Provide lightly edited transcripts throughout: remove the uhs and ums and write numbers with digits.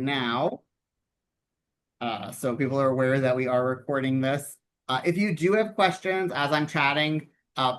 now, so people are aware that we are recording this. If you do have questions as I'm chatting,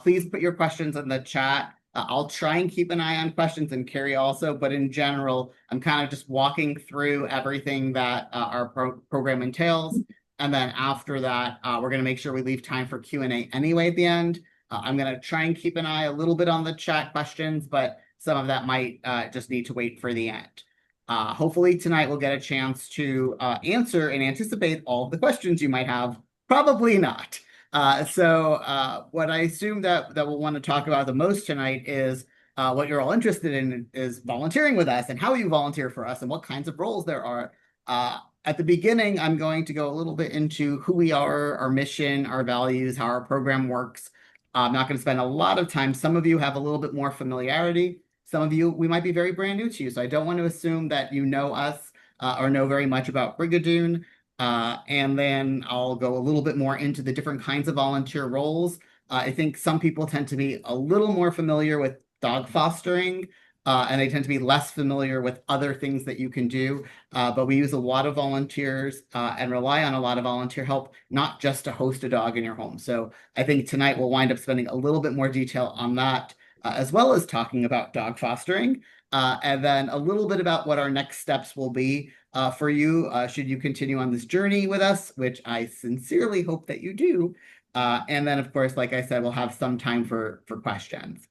please put your questions in the chat. I'll try and keep an eye on questions and Carrie also, but in general, I'm kind of just walking through everything that our program entails. And then after that, we're going to make sure we leave time for Q&A anyway at the end. I'm going to try and keep an eye a little bit on the chat questions, but some of that might just need to wait for the end. Hopefully tonight we'll get a chance to answer and anticipate all of the questions you might have. Probably not. What I assume that we'll want to talk about the most tonight is what you're all interested in is volunteering with us and how you volunteer for us and what kinds of roles there are. At the beginning, I'm going to go a little bit into who we are, our mission, our values, how our program works. I'm not going to spend a lot of time. Some of you have a little bit more familiarity. Some of you, we might be very brand new to you, so I don't want to assume that you know us or know very much about Brigadoon. And then I'll go a little bit more into the different kinds of volunteer roles. I think some people tend to be a little more familiar with dog fostering, and they tend to be less familiar with other things that you can do. But we use a lot of volunteers and rely on a lot of volunteer help, not just to host a dog in your home. So I think tonight we'll wind up spending a little bit more detail on that as well as talking about dog fostering, and then a little bit about what our next steps will be for you should you continue on this journey with us, which I sincerely hope that you do. And then, of course, like I said, we'll have some time for questions.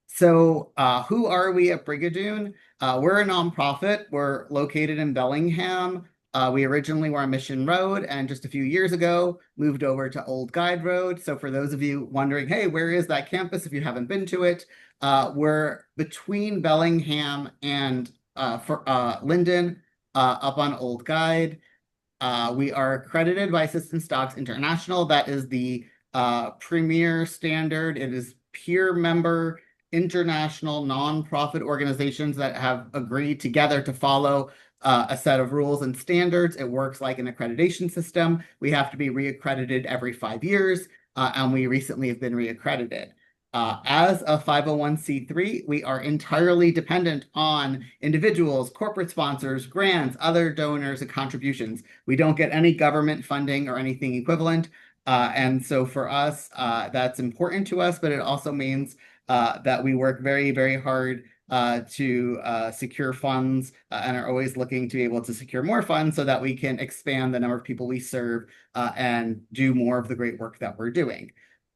So who are we at Brigadoon? We're a nonprofit. We're located in Bellingham. We originally were on Mission Road and just a few years ago moved over to Old Guide Road. So for those of you wondering, hey, where is that campus if you haven't been to it? We're between Bellingham and Linden up on Old Guide. We are accredited by Assistance Dogs International. That is the premier standard. It is peer member international nonprofit organizations that have agreed together to follow a set of rules and standards. It works like an accreditation system. We have to be reaccredited every 5 years, and we recently have been reaccredited. As a 501c3, we are entirely dependent on individuals, corporate sponsors, grants, other donors, and contributions. We don't get any government funding or anything equivalent. And so for us, that's important to us, but it also means that we work very, very hard to secure funds and are always looking to be able to secure more funds so that we can expand the number of people we serve and do more of the great work that we're doing.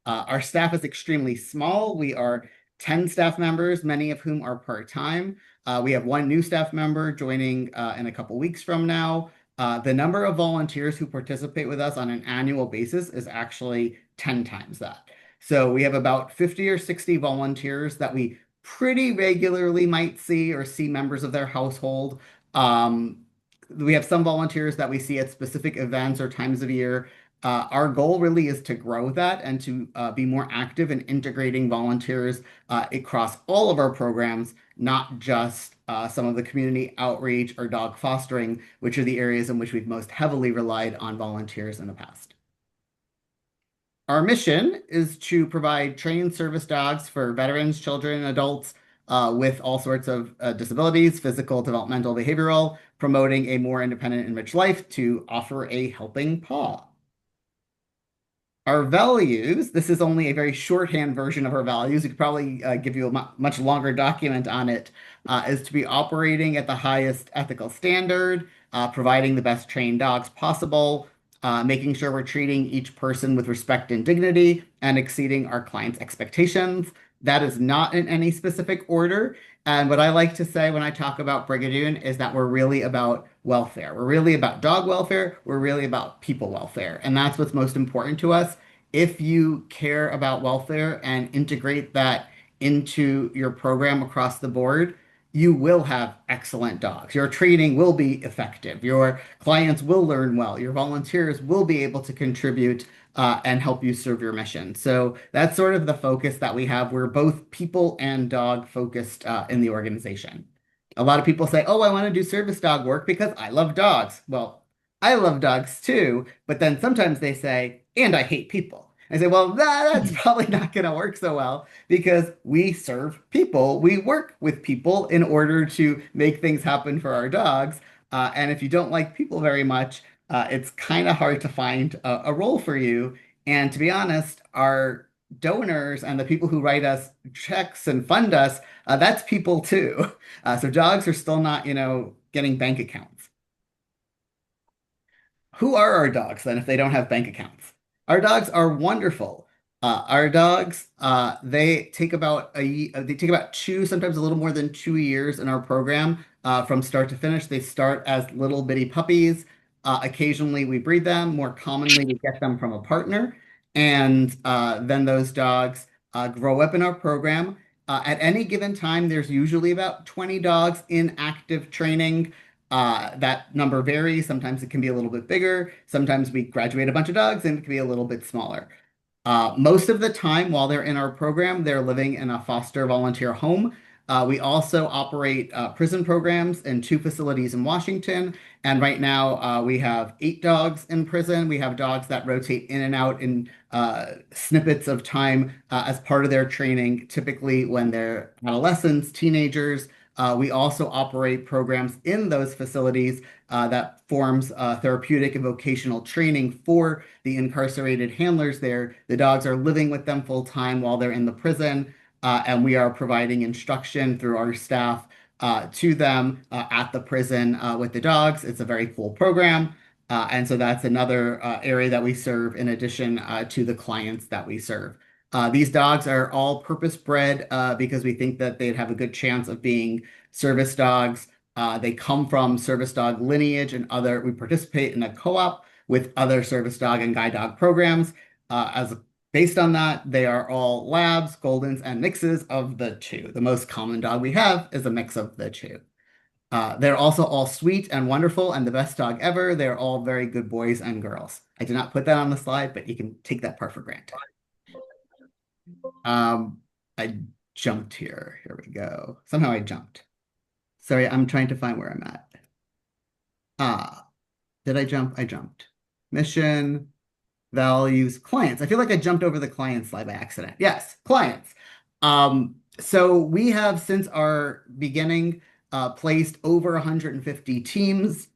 Our staff is extremely small. We are 10 staff members, many of whom are part-time. We have one new staff member joining in a couple weeks from now. The number of volunteers who participate with us on an annual basis is actually 10 times that. So we have about 50 or 60 volunteers that we pretty regularly might see or see members of their household. We have some volunteers that we see at specific events or times of year. Our goal really is to grow that and to be more active in integrating volunteers across all of our programs, not just some of the community outreach or dog fostering, which are the areas in which we've most heavily relied on volunteers in the past. Our mission is to provide trained service dogs for veterans, children, and adults with all sorts of disabilities, physical, developmental, behavioral, promoting a more independent and rich life to offer a helping paw. Our values, this is only a very shorthand version of our values. We could probably give you a much longer document on it, is to be operating at the highest ethical standard, providing the best trained dogs possible, making sure we're treating each person with respect and dignity, and exceeding our clients' expectations. That is not in any specific order. And what I like to say when I talk about Brigadoon is that we're really about welfare. We're really about dog welfare. We're really about people welfare. And that's what's most important to us. If you care about welfare and integrate that into your program across the board, you will have excellent dogs. Your training will be effective. Your clients will learn well. Your volunteers will be able to contribute and help you serve your mission. So that's sort of the focus that we have. We're both people and dog focused in the organization. A lot of people say, oh, I want to do service dog work because I love dogs. Well, I love dogs too, but then sometimes they say, and I hate people. I say, well, that's probably not going to work so well because we serve people. We work with people in order to make things happen for our dogs. And if you don't like people very much, it's kind of hard to find a role for you. And to be honest, our donors and the people who write us checks and fund us, that's people too. So dogs are still not, getting bank accounts. Who are our dogs then if they don't have bank accounts? Our dogs are wonderful. Our dogs, they take about two, sometimes a little more than 2 years in our program from start to finish. They start as little bitty puppies. Occasionally we breed them. More commonly, we get them from a partner. And then those dogs grow up in our program. At any given time, there's usually about 20 dogs in active training. That number varies. Sometimes it can be a little bit bigger. Sometimes we graduate a bunch of dogs and it can be a little bit smaller. Most of the time while they're in our program, they're living in a foster volunteer home. We also operate prison programs in two facilities in Washington. And right now, we have 8 dogs in prison. We have dogs that rotate in and out in snippets of time as part of their training, typically when they're adolescents, teenagers. We also operate programs in those facilities that forms therapeutic and vocational training for the incarcerated handlers there. The dogs are living with them full time while they're in the prison, and we are providing instruction through our staff to them at the prison with the dogs. It's a very cool program. And so that's another area that we serve in addition to the clients that we serve. These dogs are all purpose bred because we think that they'd have a good chance of being service dogs. They come from service dog lineage and we participate in a co-op with other service dog and guide dog programs. As based on that, they are all labs, Goldens, and mixes of the two. The most common dog we have is a mix of the two. They're also all sweet and wonderful and the best dog ever. They're all very good boys and girls. I did not put that on the slide, but you can take that part for granted. I jumped here. Here we go. Somehow I jumped. Sorry, I'm trying to find where I'm at. Did I jump? I jumped. Mission, values, clients. I feel like I jumped over the client slide by accident. Yes, clients. So we have, since our beginning, placed over 150 teams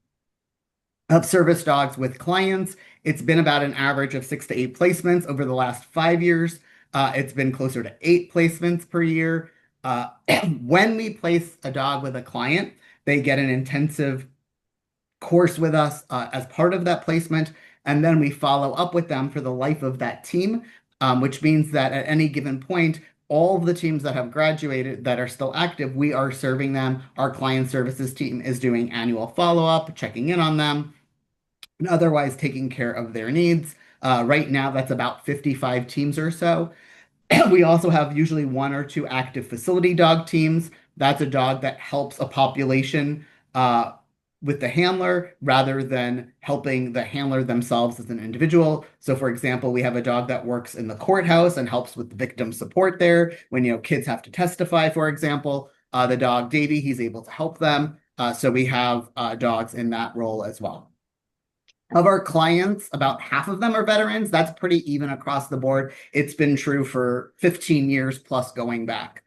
of service dogs with clients. It's been about an average of 6 to 8 placements over the last 5 years. It's been closer to 8 placements per year. When we place a dog with a client, they get an intensive course with us as part of that placement, and then we follow up with them for the life of that team, which means that at any given point, all of the teams that have graduated that are still active, we are serving them. Our client services team is doing annual follow-up, checking in on them, and otherwise taking care of their needs. Right now, that's about 55 teams or so. We also have usually 1 or 2 active facility dog teams. That's a dog that helps a population with the handler rather than helping the handler themselves as an individual. So for example, we have a dog that works in the courthouse and helps with the victim support there. When, kids have to testify, for example, the dog Davy, he's able to help them. So we have dogs in that role as well. Of our clients, about half of them are veterans. That's pretty even across the board. It's been true for 15 years plus going back.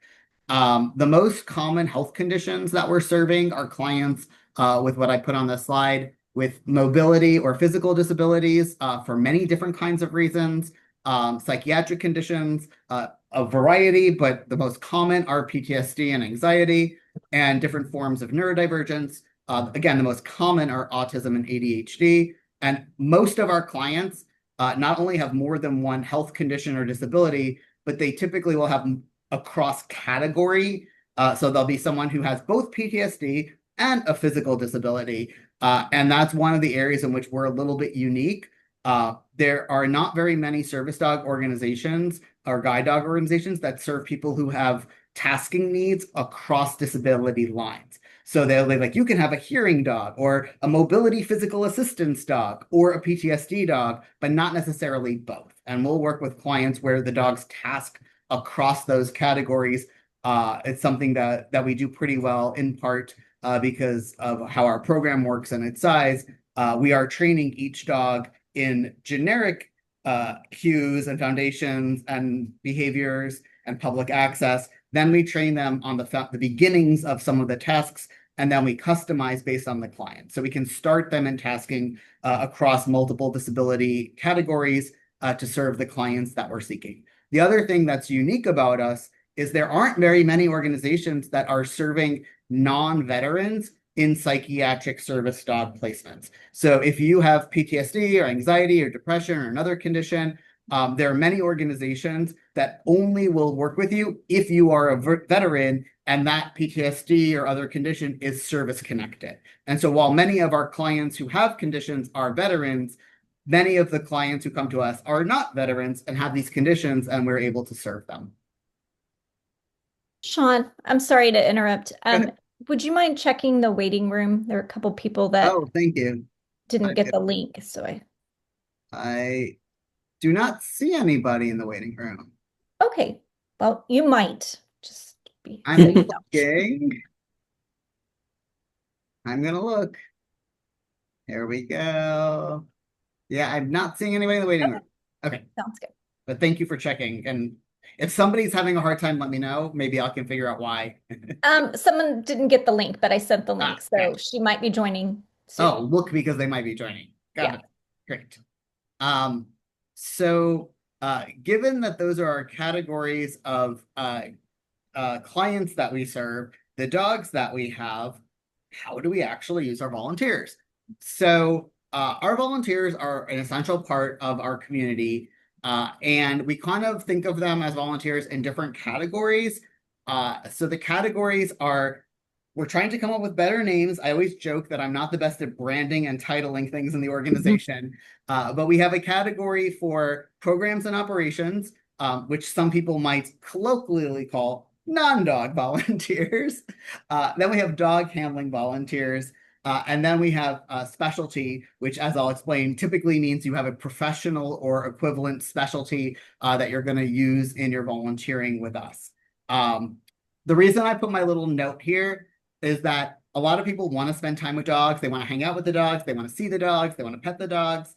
The most common health conditions that we're serving are clients with what I put on the slide with mobility or physical disabilities for many different kinds of reasons, psychiatric conditions, a variety, but the most common are PTSD and anxiety and different forms of neurodivergence. Again, the most common are autism and ADHD. And most of our clients not only have more than one health condition or disability, but they typically will have a cross category. So there'll be someone who has both PTSD and a physical disability. And that's one of the areas in which we're a little bit unique. There are not very many service dog organizations or guide dog organizations that serve people who have tasking needs across disability lines. So they're like, you can have a hearing dog or a mobility physical assistance dog or a PTSD dog, but not necessarily both. And we'll work with clients where the dogs task across those categories. It's something that we do pretty well, in part because of how our program works and its size. We are training each dog in generic cues and foundations and behaviors and public access. Then we train them on the beginnings of some of the tasks, and then we customize based on the client. So we can start them in tasking across multiple disability categories to serve the clients that we're seeking. The other thing that's unique about us is there aren't very many organizations that are serving non-veterans in psychiatric service dog placements. So if you have PTSD or anxiety or depression or another condition, there are many organizations that only will work with you if you are a veteran and that PTSD or other condition is service connected. And so while many of our clients who have conditions are veterans, many of the clients who come to us are not veterans and have these conditions, and we're able to serve them. Sean, I'm sorry to interrupt. Would you mind checking the waiting room? There are a couple people that thank you. didn't get the link, so I do not see anybody in the waiting room. Okay, well, you might just be. I'm looking. I'm gonna look. Here we go. Yeah, I'm not seeing anybody in the waiting room. Okay. Sounds good. But thank you for checking. And if somebody's having a hard time, let me know. Maybe I can figure out why. Someone didn't get the link, but I sent the link, so she might be joining soon. Oh, look, because they might be joining. Got it. Great. So given that those are our categories of clients that we serve, the dogs that we have, how do we actually use our volunteers? So our volunteers are an essential part of our community, and we kind of think of them as volunteers in different categories. So the categories are, we're trying to come up with better names. I always joke that I'm not the best at branding and titling things in the organization, but we have a category for programs and operations, which some people might colloquially call non-dog volunteers. Then we have dog handling volunteers. And then we have specialty, which, as I'll explain, typically means you have a professional or equivalent specialty that you're going to use in your volunteering with us. The reason I put my little note here is that a lot of people want to spend time with dogs. They want to hang out with the dogs. They want to see the dogs. They want to pet the dogs.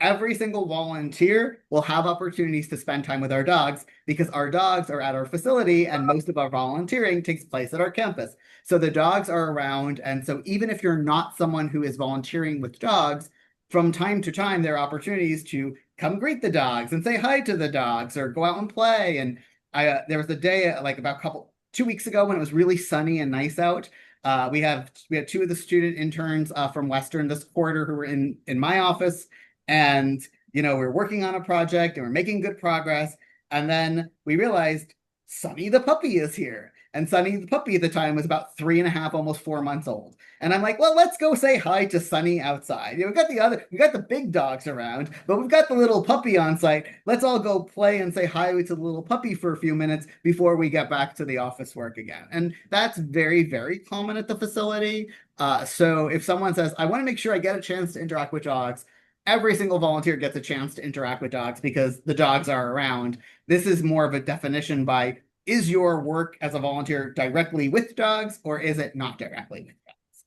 Every single volunteer will have opportunities to spend time with our dogs because our dogs are at our facility and most of our volunteering takes place at our campus. So the dogs are around. And so even if you're not someone who is volunteering with dogs, from time to time, there are opportunities to come greet the dogs and say hi to the dogs or go out and play. And there was a day like about 2 weeks ago when it was really sunny and nice out. We had two of the student interns from Western this quarter who were in my office. And, we're working on a project and we're making good progress. And then we realized Sunny the puppy is here. And Sunny the puppy at the time was about 3.5, almost 4 months old. And I'm like, well, let's go say hi to Sunny outside. We've got the big dogs around, but we've got the little puppy on site. Let's all go play and say hi to the little puppy for a few minutes before we get back to the office work again. And that's very, very common at the facility. So if someone says, I want to make sure I get a chance to interact with dogs, every single volunteer gets a chance to interact with dogs because the dogs are around. This is more of a definition by, is your work as a volunteer directly with dogs or is it not directly with dogs?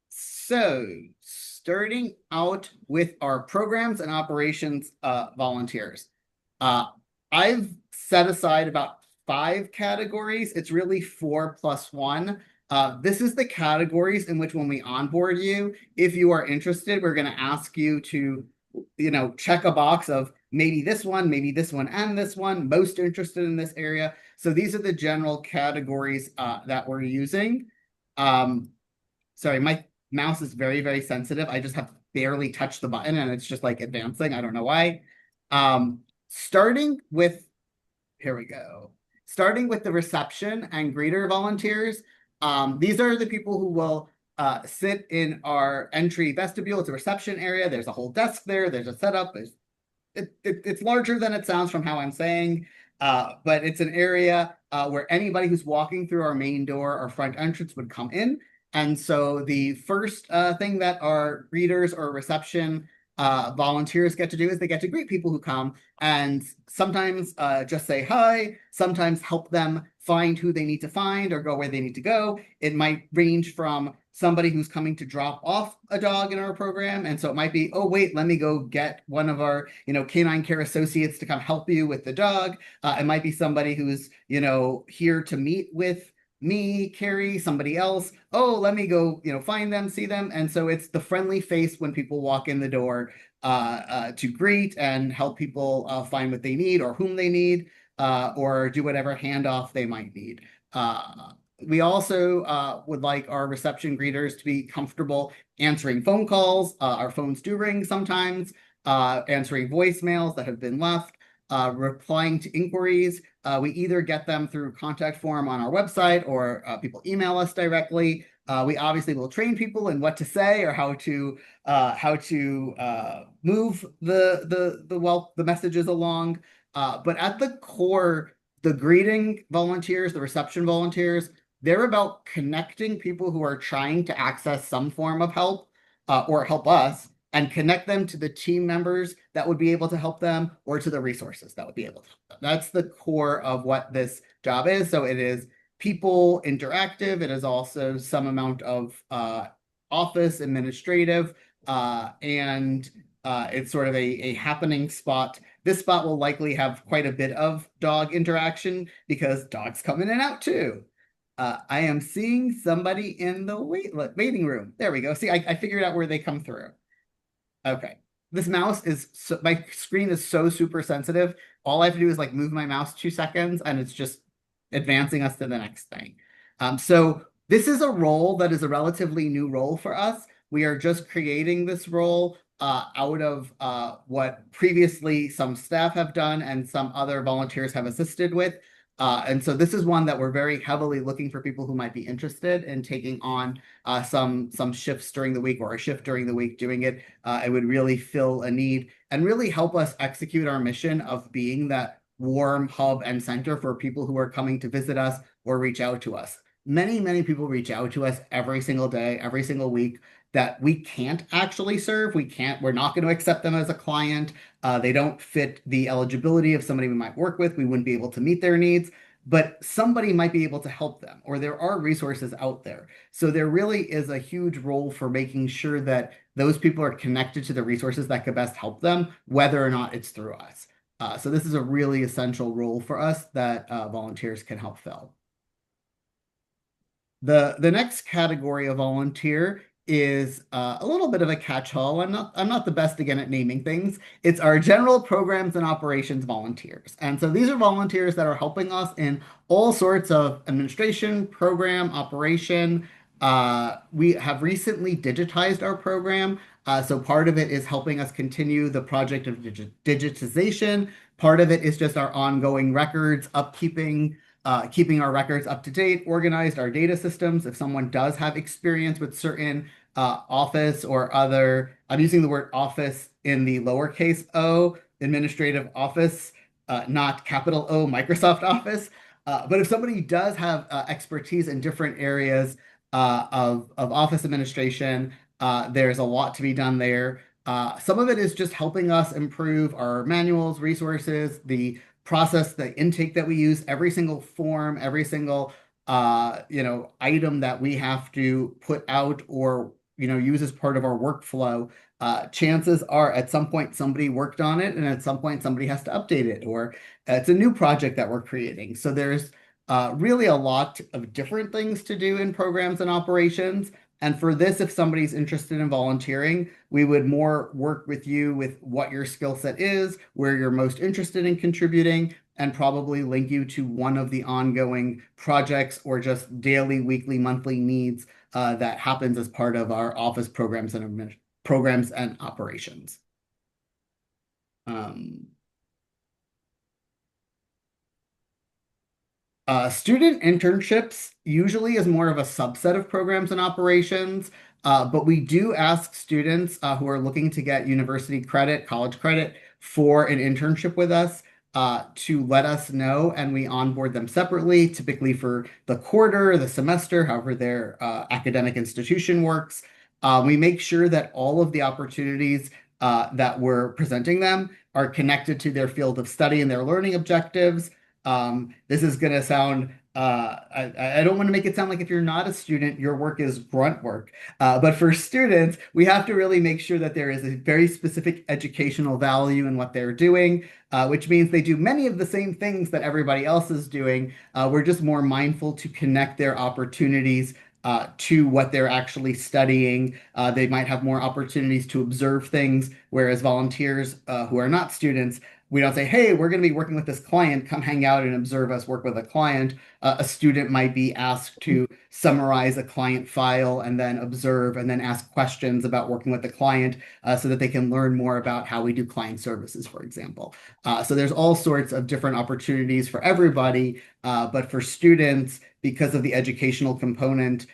So starting out with our programs and operations volunteers. I've set aside about 5 categories. It's really 4 plus 1. This is the categories in which when we onboard you, if you are interested, we're going to ask you to, check a box of maybe this one, and this one, most interested in this area. So these are the general categories that we're using. Sorry, my mouse is very, very sensitive. I just have barely touched the button and it's just like advancing. I don't know why. Starting with the reception and greeter volunteers. These are the people who will sit in our entry vestibule. It's a reception area. There's a whole desk there. There's a setup. It's larger than it sounds from how I'm saying, but it's an area where anybody who's walking through our main door or front entrance would come in. And so the first thing that our greeters or reception volunteers get to do is they get to greet people who come and sometimes just say hi, sometimes help them find who they need to find or go where they need to go. It might range from somebody who's coming to drop off a dog in our program. And so it might be, oh, wait, let me go get one of our, canine care associates to come help you with the dog. It might be somebody who's, here to meet with me, Carrie, somebody else. Oh, let me go, find them, see them. And so it's the friendly face when people walk in the door to greet and help people find what they need or whom they need, or do whatever handoff they might need. We also would like our reception greeters to be comfortable answering phone calls. Our phones do ring sometimes, answering voicemails that have been left, replying to inquiries. We either get them through contact form on our website or people email us directly. We obviously will train people in what to say or how to move the messages along. But at the core, the greeting volunteers, the reception volunteers, they're about connecting people who are trying to access some form of help or help us and connect them to the team members that would be able to help them or to the resources that would be able to help them. That's the core of what this job is. So it is people interactive. It is also some amount of office administrative, and it's sort of a happening spot. This spot will likely have quite a bit of dog interaction because dogs come in and out too. I am seeing somebody in the waiting room. There we go. See, I figured out where they come through. Okay. This mouse is my screen is so super sensitive. All I have to do is like move my mouse 2 seconds and it's just advancing us to the next thing. So this is a role that is a relatively new role for us. We are just creating this role out of what previously some staff have done and some other volunteers have assisted with. And so this is one that we're very heavily looking for people who might be interested in taking on some shifts during the week or a shift during the week doing it. It would really fill a need and really help us execute our mission of being that warm hub and center for people who are coming to visit us or reach out to us. Many, many people reach out to us every single day, every single week that we can't actually serve. We're not going to accept them as a client. They don't fit the eligibility of somebody we might work with. We wouldn't be able to meet their needs, but somebody might be able to help them, or there are resources out there. So there really is a huge role for making sure that those people are connected to the resources that could best help them, whether or not it's through us. So this is a really essential role for us that volunteers can help fill. The next category of volunteer is a little bit of a catch-all. I'm not the best again at naming things. It's our general programs and operations volunteers. And so these are volunteers that are helping us in all sorts of administration, program, operation. We have recently digitized our program. So part of it is helping us continue the project of digitization. Part of it is just our ongoing records, upkeeping, keeping our records up to date, organized our data systems. If someone does have experience with certain office or other, I'm using the word office in the lowercase o, administrative office, not capital O, Microsoft Office. But if somebody does have expertise in different areas of office administration, there's a lot to be done there. Some of it is just helping us improve our manuals, resources, the process, the intake that we use, every single form, every single item that we have to put out or use as part of our workflow. Chances are at some point somebody worked on it and at some point somebody has to update it, or it's a new project that we're creating. So there's really a lot of different things to do in programs and operations. And for this, if somebody's interested in volunteering, we would more work with you with what your skill set is, where you're most interested in contributing, and probably link you to one of the ongoing projects or just daily, weekly, monthly needs that happens as part of our office programs and operations. Student internships usually is more of a subset of programs and operations, but we do ask students who are looking to get university credit, college credit for an internship with us to let us know, and we onboard them separately, typically for the quarter, the semester, however their academic institution works. We make sure that all of the opportunities that we're presenting them are connected to their field of study and their learning objectives. This is going to sound, I don't want to make it sound like if you're not a student, your work is grunt work. But for students, we have to really make sure that there is a very specific educational value in what they're doing, which means they do many of the same things that everybody else is doing. We're just more mindful to connect their opportunities to what they're actually studying. They might have more opportunities to observe things, whereas volunteers who are not students, we don't say, hey, we're going to be working with this client, come hang out and observe us work with a client. A student might be asked to summarize a client file and then observe and then ask questions about working with the client so that they can learn more about how we do client services, for example. So there's all sorts of different opportunities for everybody, but for students, because of the educational component,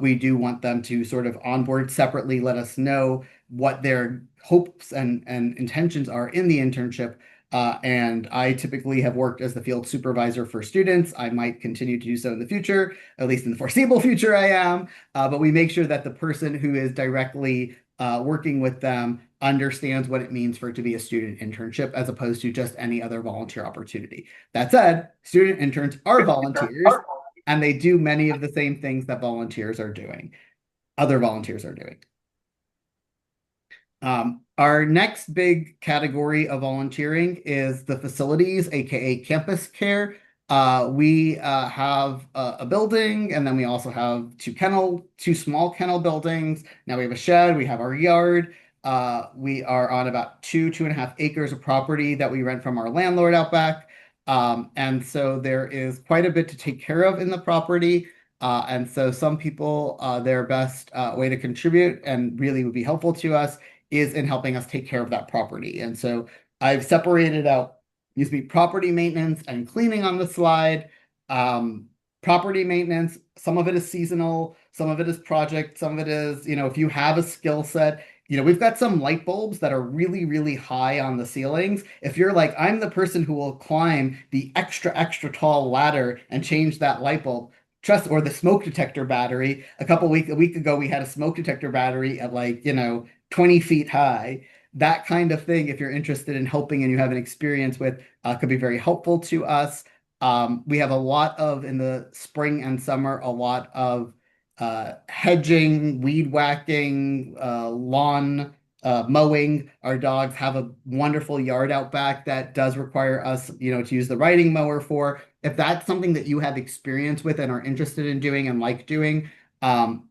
we do want them to sort of onboard separately, let us know what their hopes and intentions are in the internship. And I typically have worked as the field supervisor for students. I might continue to do so in the future, at least in the foreseeable future I am. But we make sure that the person who is directly working with them understands what it means for it to be a student internship as opposed to just any other volunteer opportunity. That said, student interns are volunteers and they do many of the same things that volunteers are doing, other volunteers are doing. Our next big category of volunteering is the facilities, aka campus care. We have a building, and then we also have two small kennel buildings. Now we have a shed, we have our yard. We are on about 2.5 acres of property that we rent from our landlord out back. And so there is quite a bit to take care of in the property. And so some people, their best way to contribute and really would be helpful to us is in helping us take care of that property. And so I've separated out, excuse me, property maintenance and cleaning on the slide. Property maintenance, some of it is seasonal, some of it is project, some of it is, if you have a skill set, we've got some light bulbs that are really, really high on the ceilings. If you're like, I'm the person who will climb the extra, extra tall ladder and change that light bulb, or the smoke detector battery. A week ago, we had a smoke detector battery at 20 feet high. That kind of thing, if you're interested in helping and you have an experience with, could be very helpful to us. We have in the spring and summer, a lot of hedging, weed whacking, lawn mowing. Our dogs have a wonderful yard out back that does require us, to use the riding mower for. If that's something that you have experience with and are interested in doing and like doing,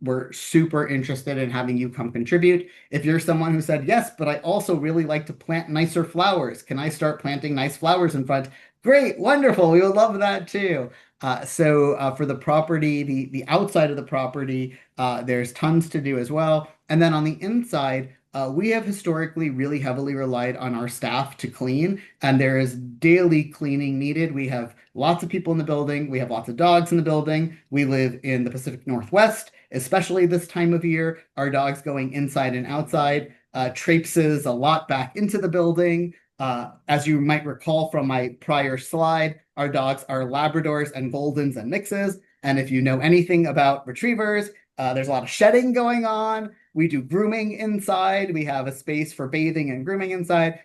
we're super interested in having you come contribute. If you're someone who said, yes, but I also really like to plant nicer flowers, can I start planting nice flowers in front? Great, wonderful. We would love that too. So for the property, the outside of the property, there's tons to do as well. And then on the inside, we have historically really heavily relied on our staff to clean, and there is daily cleaning needed. We have lots of people in the building. We have lots of dogs in the building. We live in the Pacific Northwest, especially this time of year. Our dogs going inside and outside traipses a lot back into the building. As you might recall from my prior slide, our dogs are Labradors and Goldens and mixes. And if you know anything about retrievers, there's a lot of shedding going on. We do grooming inside. We have a space for bathing and grooming inside.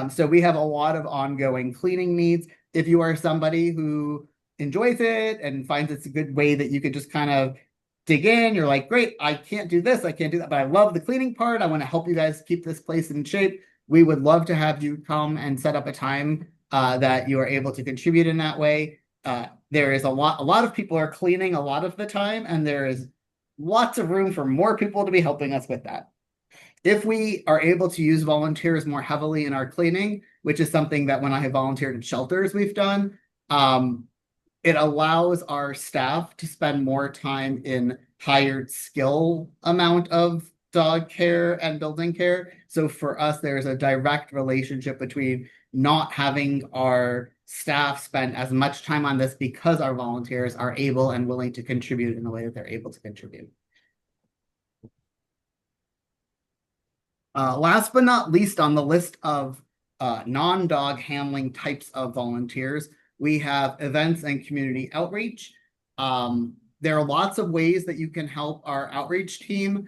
So we have a lot of ongoing cleaning needs. If you are somebody who enjoys it and finds it's a good way that you could just kind of dig in, you're like, great, I can't do this, I can't do that, but I love the cleaning part. I want to help you guys keep this place in shape. We would love to have you come and set up a time that you are able to contribute in that way. There is a lot of people are cleaning a lot of the time, and there is lots of room for more people to be helping us with that. If we are able to use volunteers more heavily in our cleaning, which is something that when I have volunteered in shelters we've done, it allows our staff to spend more time in higher skill amount of dog care and building care. So for us, there's a direct relationship between not having our staff spend as much time on this because our volunteers are able and willing to contribute in the way that they're able to contribute. Last but not least on the list of non-dog handling types of volunteers, we have events and community outreach. There are lots of ways that you can help our outreach team.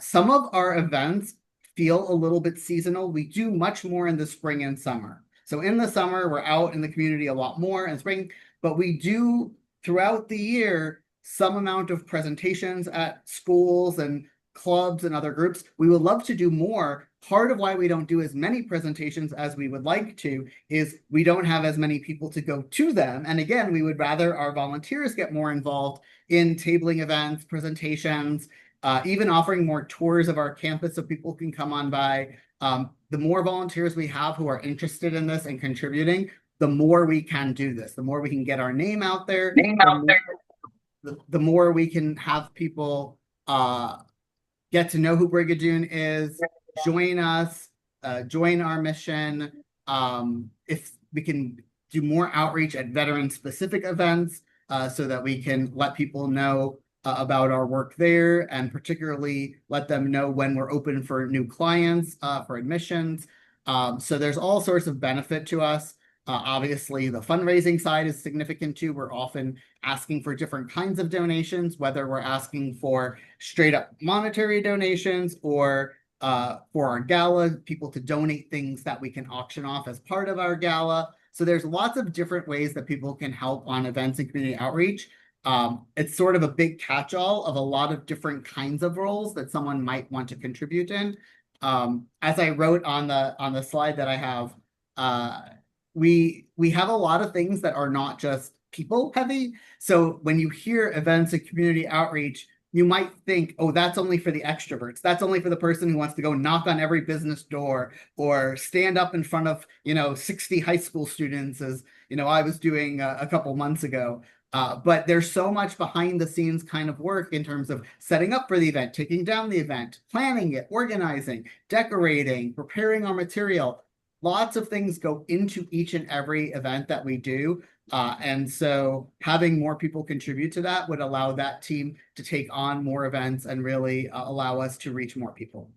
Some of our events feel a little bit seasonal. We do much more in the spring and summer. So in the summer, we're out in the community a lot more in spring, but we do throughout the year some amount of presentations at schools and clubs and other groups. We would love to do more. Part of why we don't do as many presentations as we would like to is we don't have as many people to go to them. And again, we would rather our volunteers get more involved in tabling events, presentations, even offering more tours of our campus so people can come on by. The more volunteers we have who are interested in this and contributing, the more we can do this, the more we can get our name out there, the more we can have people get to know who Brigadoon is, join us, join our mission. If we can do more outreach at veteran-specific events so that we can let people know about our work there, and particularly let them know when we're open for new clients for admissions. So there's all sorts of benefit to us. Obviously, the fundraising side is significant too. We're often asking for different kinds of donations, whether we're asking for straight up monetary donations or for our gala, people to donate things that we can auction off as part of our gala. So there's lots of different ways that people can help on events and community outreach. It's sort of a big catch-all of a lot of different kinds of roles that someone might want to contribute in. As I wrote on the slide that I have, we have a lot of things that are not just people heavy. So when you hear events and community outreach, you might think, oh, that's only for the extroverts. That's only for the person who wants to go knock on every business door or stand up in front of, 60 high school students, as, I was doing a couple months ago. But there's so much behind the scenes kind of work in terms of setting up for the event, taking down the event, planning it, organizing, decorating, preparing our material. Lots of things go into each and every event that we do. And so having more people contribute to that would allow that team to take on more events and really allow us to reach more people.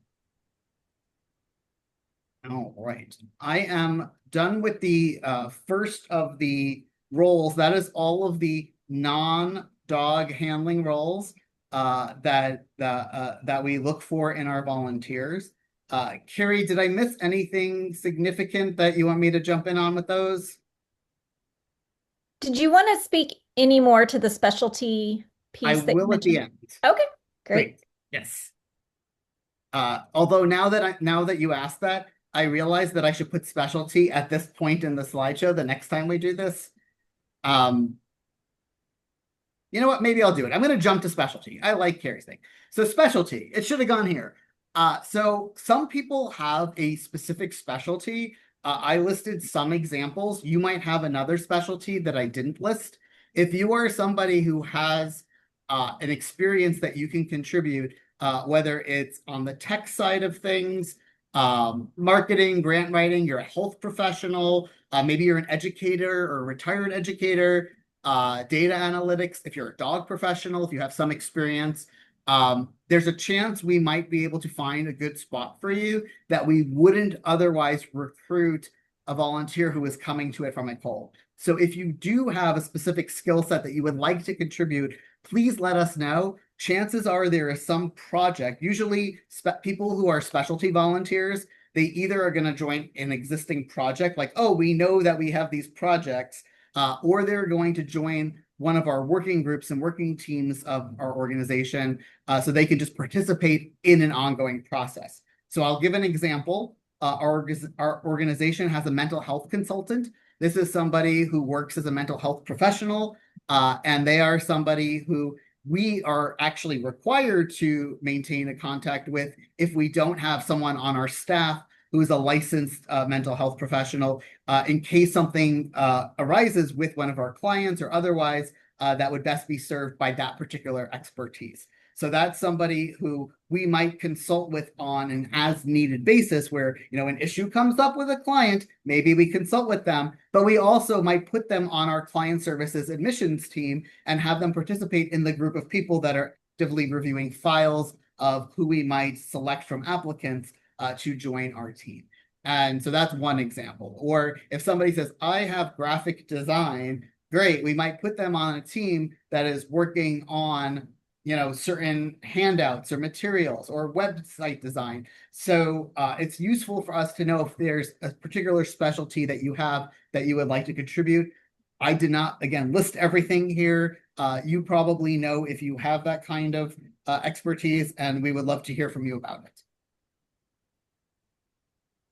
All right. I am done with the first of the roles. That is all of the non-dog handling roles that we look for in our volunteers. Carrie, did I miss anything significant that you want me to jump in on with those? Did you want to speak any more to the specialty piece I that you will at the mentioned? end. Okay, great. Yes. Although now that you asked that, I realize that I should put specialty at this point in the slideshow the next time we do this. You know what? Maybe I'll do it. I'm going to jump to specialty. I like Carrie's thing. So specialty, it should have gone here. So some people have a specific specialty. I listed some examples. You might have another specialty that I didn't list. If you are somebody who has an experience that you can contribute, whether it's on the tech side of things, marketing, grant writing, you're a health professional, maybe you're an educator or a retired educator, data analytics, if you're a dog professional, if you have some experience, there's a chance we might be able to find a good spot for you that we wouldn't otherwise recruit a volunteer who is coming to it from a cold. So if you do have a specific skill set that you would like to contribute, please let us know. Chances are there is some project, usually people who are specialty volunteers, they either are going to join an existing project, like, oh, we know that we have these projects, or they're going to join one of our working groups and working teams of our organization so they can just participate in an ongoing process. So I'll give an example. Our organization has a mental health consultant. This is somebody who works as a mental health professional, and they are somebody who we are actually required to maintain a contact with if we don't have someone on our staff who is a licensed mental health professional, in case something arises with one of our clients or otherwise, that would best be served by that particular expertise. So that's somebody who we might consult with on an as needed basis where, an issue comes up with a client, maybe we consult with them, but we also might put them on our client services admissions team and have them participate in the group of people that are actively reviewing files of who we might select from applicants to join our team. And so that's one example. Or if somebody says, I have graphic design, great, we might put them on a team that is working on certain handouts or materials or website design. So it's useful for us to know if there's a particular specialty that you have that you would like to contribute. I did not, again, list everything here. You probably know if you have that kind of expertise, and we would love to hear from you about it.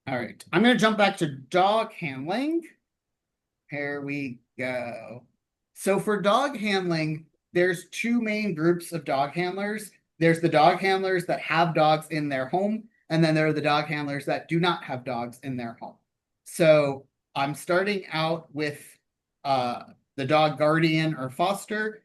All right, I'm going to jump back to dog handling. Here we go. So for dog handling, there's two main groups of dog handlers. There's the dog handlers that have dogs in their home, and then there are the dog handlers that do not have dogs in their home. So I'm starting out with uh, the dog guardian or foster.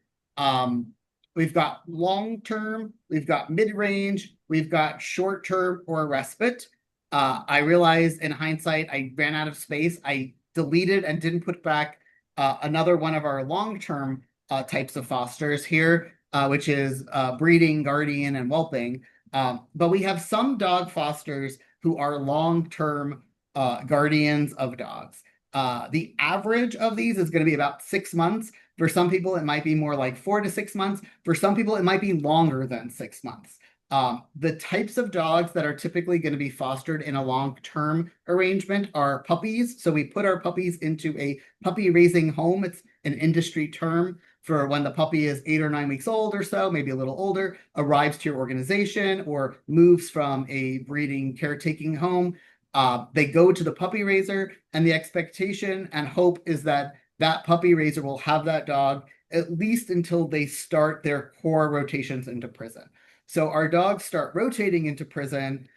We've got long term, we've got mid range, we've got short term or respite. I realized in hindsight I ran out of space. I deleted and didn't put back another one of our long-term types of fosters here, which is breeding, guardian, and whelping. But we have some dog fosters who are long-term guardians of dogs. The average of these is going to be about 6 months. For some people, it might be more like 4 to 6 months. For some people, it might be longer than 6 months. The types of dogs that are typically going to be fostered in a long-term arrangement are puppies. So we put our puppies into a puppy raising home. It's an industry term for when the puppy is 8 or 9 weeks old or so, maybe a little older, arrives to your organization or moves from a breeding caretaking home. They go to the puppy raiser, and the expectation and hope is that that puppy raiser will have that dog at least until they start their core rotations into prison. So our dogs start rotating into prison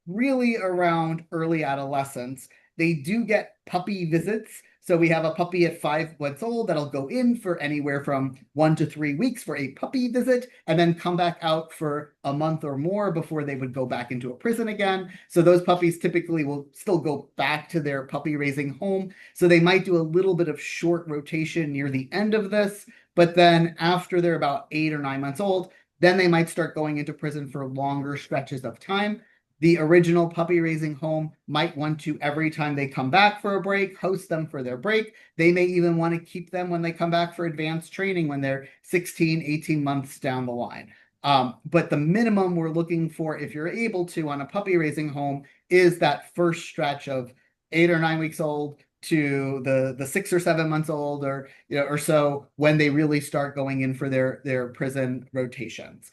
really around early adolescence. They do get puppy visits. So we have a puppy at 5 months old that'll go in for anywhere from 1 to 3 weeks for a puppy visit and then come back out for a month or more before they would go back into a prison again. So those puppies typically will still go back to their puppy raising home. So they might do a little bit of short rotation near the end of this, but then after they're about 8 or 9 months old, then they might start going into prison for longer stretches of time. The original puppy raising home might want to, every time they come back for a break, host them for their break. They may even want to keep them when they come back for advanced training when they're 16, 18 months down the line. But the minimum we're looking for, if you're able to, on a puppy raising home, is that first stretch of 8 or 9 weeks old to the 6 or 7 months old or so when they really start going in for their prison rotations.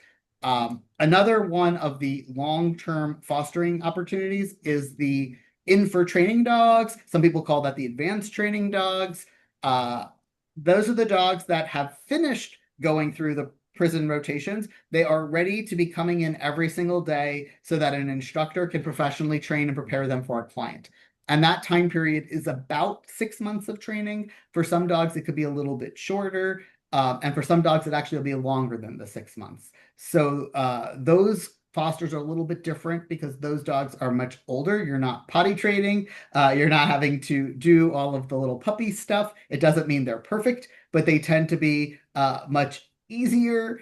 Another one of the long-term fostering opportunities is the in for training dogs. Some people call that the advanced training dogs. Those are the dogs that have finished going through the prison rotations. They are ready to be coming in every single day so that an instructor can professionally train and prepare them for a client. And that time period is about 6 months of training. For some dogs, it could be a little bit shorter. And for some dogs, it actually will be longer than the 6 months. So those fosters are a little bit different because those dogs are much older. You're not potty training. You're not having to do all of the little puppy stuff. It doesn't mean they're perfect, but they tend to be much easier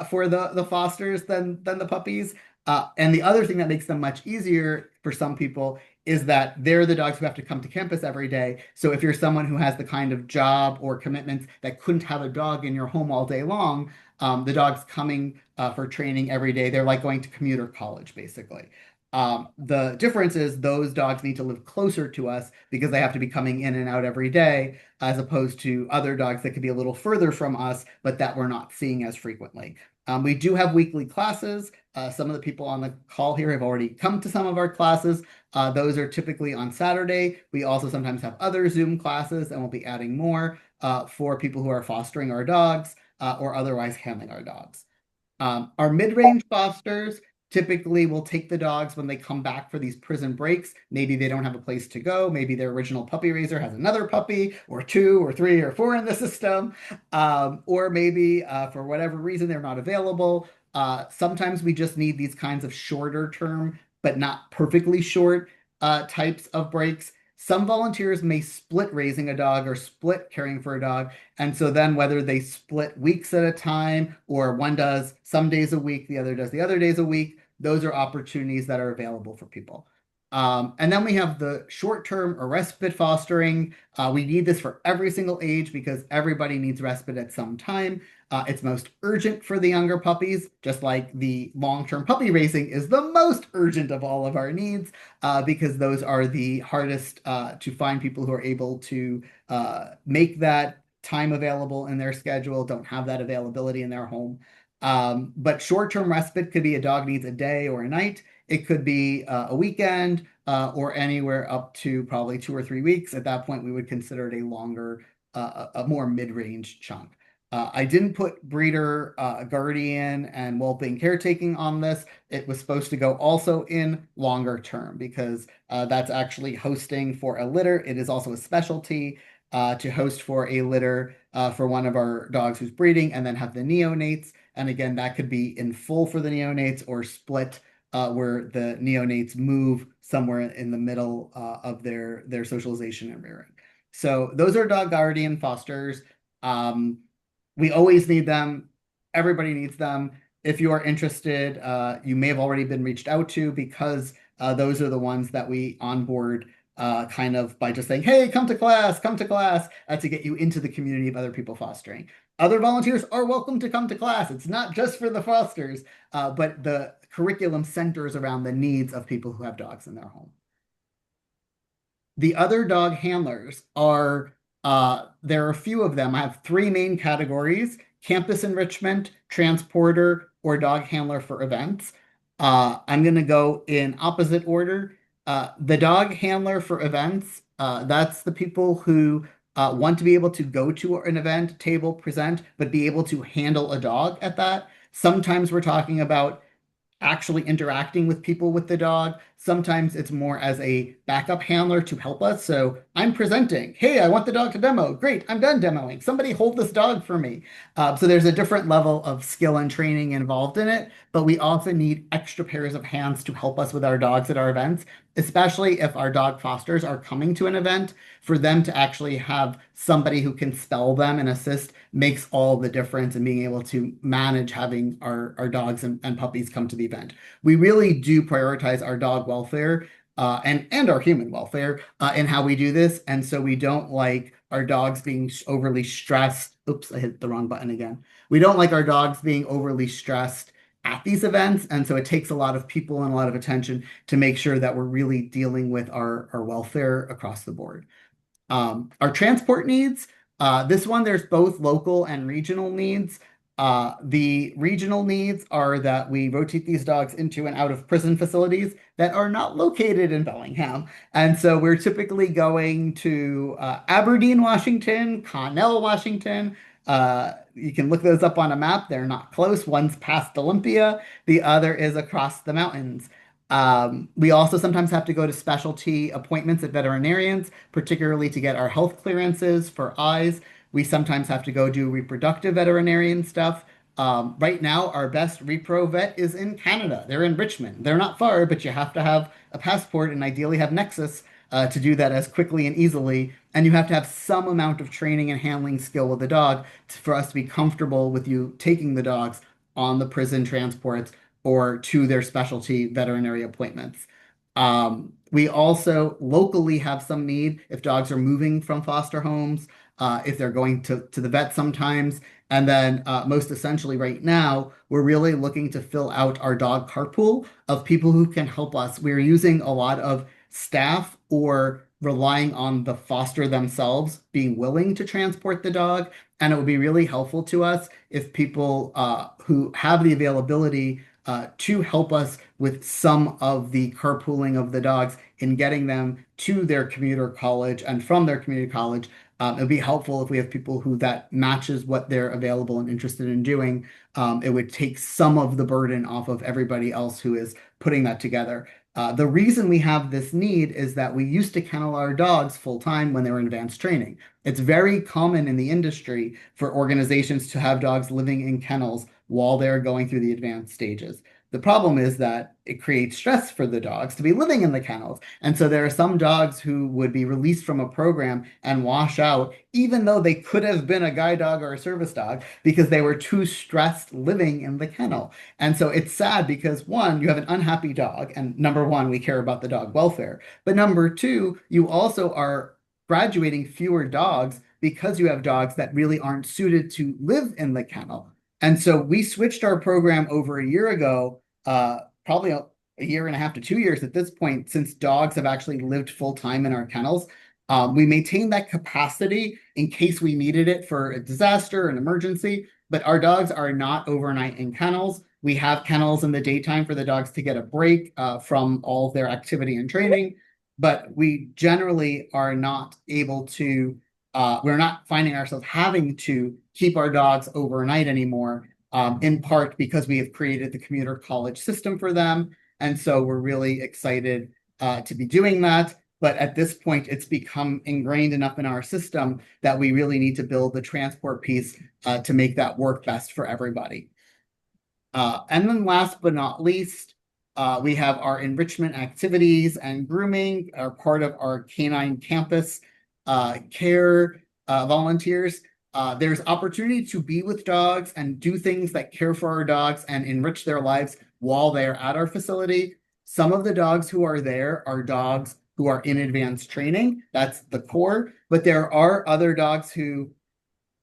for the fosters than the puppies. And the other thing that makes them much easier for some people is that they're the dogs who have to come to campus every day. So if you're someone who has the kind of job or commitments that couldn't have a dog in your home all day long, the dog's coming for training every day. They're like going to commuter college, basically. The difference is those dogs need to live closer to us because they have to be coming in and out every day, as opposed to other dogs that could be a little further from us, but that we're not seeing as frequently. We do have weekly classes. Some of the people on the call here have already come to some of our classes. Those are typically on Saturday. We also sometimes have other Zoom classes, and we'll be adding more for people who are fostering our dogs or otherwise handling our dogs. Our mid-range fosters typically will take the dogs when they come back for these prison breaks. Maybe they don't have a place to go. Maybe their original puppy raiser has another puppy or 2 or 3 or 4 in the system. Or maybe for whatever reason, they're not available. Sometimes we just need these kinds of shorter term, but not perfectly short types of breaks. Some volunteers may split raising a dog or split caring for a dog. And so then whether they split weeks at a time or one does some days a week, the other does the other days a week, those are opportunities that are available for people. And then we have the short-term or respite fostering. We need this for every single age because everybody needs respite at some time. It's most urgent for the younger puppies, just like the long-term puppy raising is the most urgent of all of our needs, because those are the hardest to find people who are able to make that time available in their schedule, don't have that availability in their home. But short-term respite could be a dog needs a day or a night. It could be a weekend or anywhere up to probably 2 or 3 weeks. At that point, we would consider it a longer, a more mid-range chunk. I didn't put breeder, guardian, and whelping caretaking on this. It was supposed to go also in longer term because that's actually hosting for a litter. It is also a specialty to host for a litter for one of our dogs who's breeding and then have the neonates. And again, that could be in full for the neonates or split where the neonates move somewhere in the middle of their socialization and rearing. So those are dog guardian fosters. Um, we always need them. Everybody needs them. If you are interested, you may have already been reached out to because those are the ones that we onboard kind of by just saying, hey, come to class, to get you into the community of other people fostering. Other volunteers are welcome to come to class. It's not just for the fosters, but the curriculum centers around the needs of people who have dogs in their home. The other dog handlers are, there are a few of them. I have three main categories: campus enrichment, transporter, or dog handler for events. I'm going to go in opposite order. The dog handler for events, that's the people who want to be able to go to an event, table, present, but be able to handle a dog at that. Sometimes we're talking about actually interacting with people with the dog. Sometimes it's more as a backup handler to help us. So I'm presenting. Hey, I want the dog to demo. Great, I'm done demoing. Somebody hold this dog for me. So there's a different level of skill and training involved in it, but we often need extra pairs of hands to help us with our dogs at our events, especially if our dog fosters are coming to an event. For them to actually have somebody who can spell them and assist makes all the difference in being able to manage having our dogs and puppies come to the event. We really do prioritize our dog welfare and our human welfare in how we do this. And so we don't like our dogs being overly stressed. Oops, I hit the wrong button again. We don't like our dogs being overly stressed at these events. And so it takes a lot of people and a lot of attention to make sure that we're really dealing with our welfare across the board. Our transport needs, this one, there's both local and regional needs. The regional needs are that we rotate these dogs into and out of prison facilities that are not located in Bellingham. And so we're typically going to Aberdeen, Washington, Connell, Washington. You can look those up on a map. They're not close. One's past Olympia, the other is across the mountains. We also sometimes have to go to specialty appointments at veterinarians, particularly to get our health clearances for eyes. We sometimes have to go do reproductive veterinarian stuff. Right now, our best repro vet is in Canada. They're in Richmond. They're not far, but you have to have a passport and ideally have Nexus to do that as quickly and easily. And you have to have some amount of training and handling skill with the dog for us to be comfortable with you taking the dogs on the prison transports or to their specialty veterinary appointments. We also locally have some need if dogs are moving from foster homes, if they're going to the vet sometimes. And then most essentially right now, we're really looking to fill out our dog carpool of people who can help us. We're using a lot of staff or relying on the foster themselves being willing to transport the dog. And it would be really helpful to us if people who have the availability to help us with some of the carpooling of the dogs in getting them to their commuter college and from their community college. It would be helpful if we have people who that matches what they're available and interested in doing. It would take some of the burden off of everybody else who is putting that together. The reason we have this need is that we used to kennel our dogs full time when they were in advanced training. It's very common in the industry for organizations to have dogs living in kennels while they're going through the advanced stages. The problem is that it creates stress for the dogs to be living in the kennels. And so there are some dogs who would be released from a program and wash out, even though they could have been a guide dog or a service dog, because they were too stressed living in the kennel. And so it's sad because one, you have an unhappy dog, and number one, we care about the dog welfare. But number two, you also are graduating fewer dogs because you have dogs that really aren't suited to live in the kennel. And so we switched our program over a year ago, probably a year and a half to 2 years at this point, since dogs have actually lived full time in our kennels. We maintained that capacity in case we needed it for a disaster, an emergency, but our dogs are not overnight in kennels. We have kennels in the daytime for the dogs to get a break from all of their activity and training, but we generally are not able to, we're not finding ourselves having to keep our dogs overnight anymore, in part because we have created the commuter college system for them. And so we're really excited to be doing that. But at this point, it's become ingrained enough in our system that we really need to build the transport piece to make that work best for everybody. And then last but not least, we have our enrichment activities and grooming are part of our canine campus care volunteers. There's opportunity to be with dogs and do things that care for our dogs and enrich their lives while they're at our facility. Some of the dogs who are there are dogs who are in advanced training. That's the core. But there are other dogs who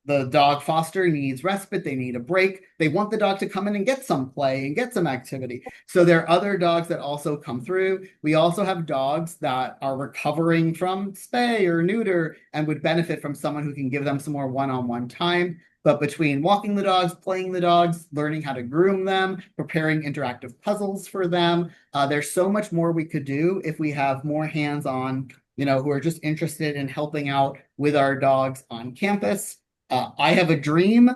the dog foster needs respite. They need a break. They want the dog to come in and get some play and get some activity. So there are other dogs that also come through. We also have dogs that are recovering from spay or neuter and would benefit from someone who can give them some more one-on-one time. But between walking the dogs, playing the dogs, learning how to groom them, preparing interactive puzzles for them, there's so much more we could do if we have more hands-on, who are just interested in helping out with our dogs on campus. I have a dream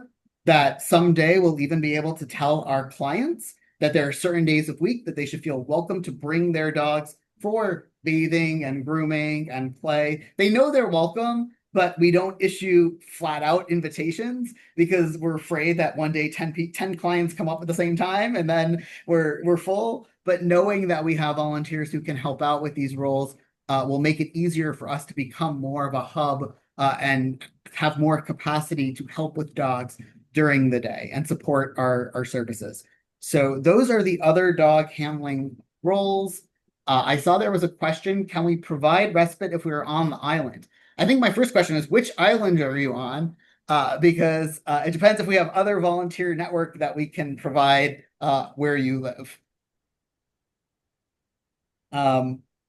that someday we'll even be able to tell our clients that there are certain days of week that they should feel welcome to bring their dogs for bathing and grooming and play. They know they're welcome, but we don't issue flat out invitations because we're afraid that one day 10 clients come up at the same time and then we're full. But knowing that we have volunteers who can help out with these roles will make it easier for us to become more of a hub and have more capacity to help with dogs during the day and support our services. So those are the other dog handling roles. I saw there was a question, can we provide respite if we are on the island? I think my first question is, which island are you on? Because it depends if we have other volunteer network that we can provide where you live.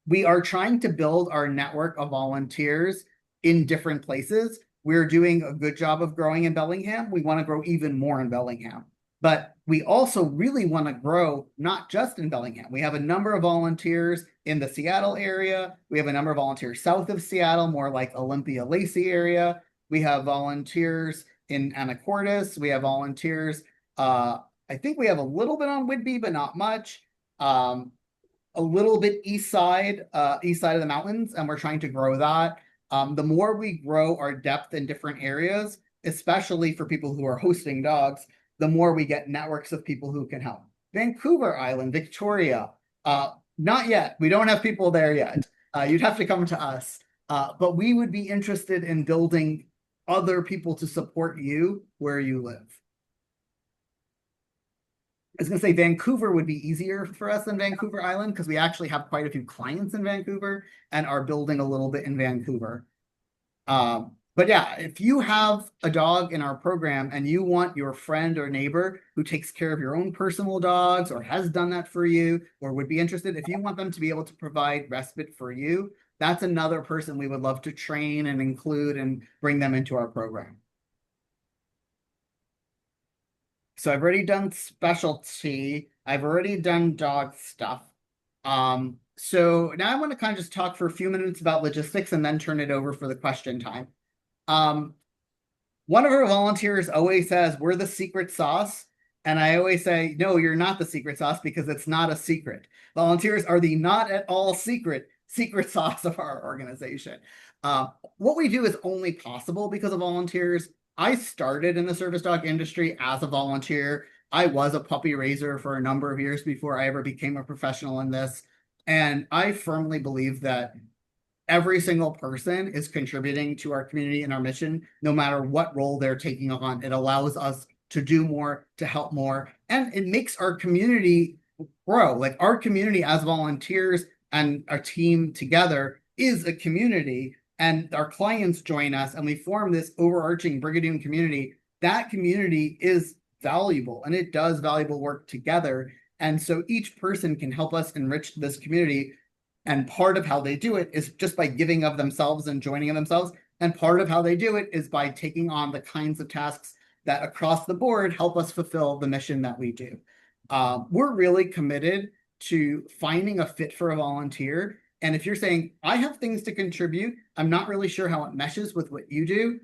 We are trying to build our network of volunteers in different places. We're doing a good job of growing in Bellingham. We want to grow even more in Bellingham. But we also really want to grow not just in Bellingham. We have a number of volunteers in the Seattle area. We have a number of volunteers south of Seattle, more like Olympia, Lacey area. We have volunteers in Anacortes. We have volunteers. I think we have a little bit on Whidbey, but not much. A little bit east side of the mountains, and we're trying to grow that. The more we grow our depth in different areas, especially for people who are hosting dogs, the more we get networks of people who can help. Vancouver Island, Victoria, not yet. We don't have people there yet. You'd have to come to us. But we would be interested in building other people to support you where you live. I was going to say Vancouver would be easier for us than Vancouver Island because we actually have quite a few clients in Vancouver and are building a little bit in Vancouver. But yeah, if you have a dog in our program and you want your friend or neighbor who takes care of your own personal dogs or has done that for you or would be interested, if you want them to be able to provide respite for you, that's another person we would love to train and include and bring them into our program. So I've already done specialty. I've already done dog stuff. So now I want to kind of just talk for a few minutes about logistics and then turn it over for the question time. One of our volunteers always says, we're the secret sauce. And I always say, no, you're not the secret sauce because it's not a secret. Volunteers are the not at all secret sauce of our organization. What we do is only possible because of volunteers. I started in the service dog industry as a volunteer. I was a puppy raiser for a number of years before I ever became a professional in this. And I firmly believe that every single person is contributing to our community and our mission, no matter what role they're taking on. It allows us to do more, to help more, and it makes our community grow. Like our community as volunteers and our team together is a community, and our clients join us, and we form this overarching Brigadoon community. That community is valuable, and it does valuable work together. And so each person can help us enrich this community, and part of how they do it is just by giving of themselves and joining of themselves. And part of how they do it is by taking on the kinds of tasks that across the board help us fulfill the mission that we do. We're really committed to finding a fit for a volunteer. And if you're saying, I have things to contribute, I'm not really sure how it meshes with what you do,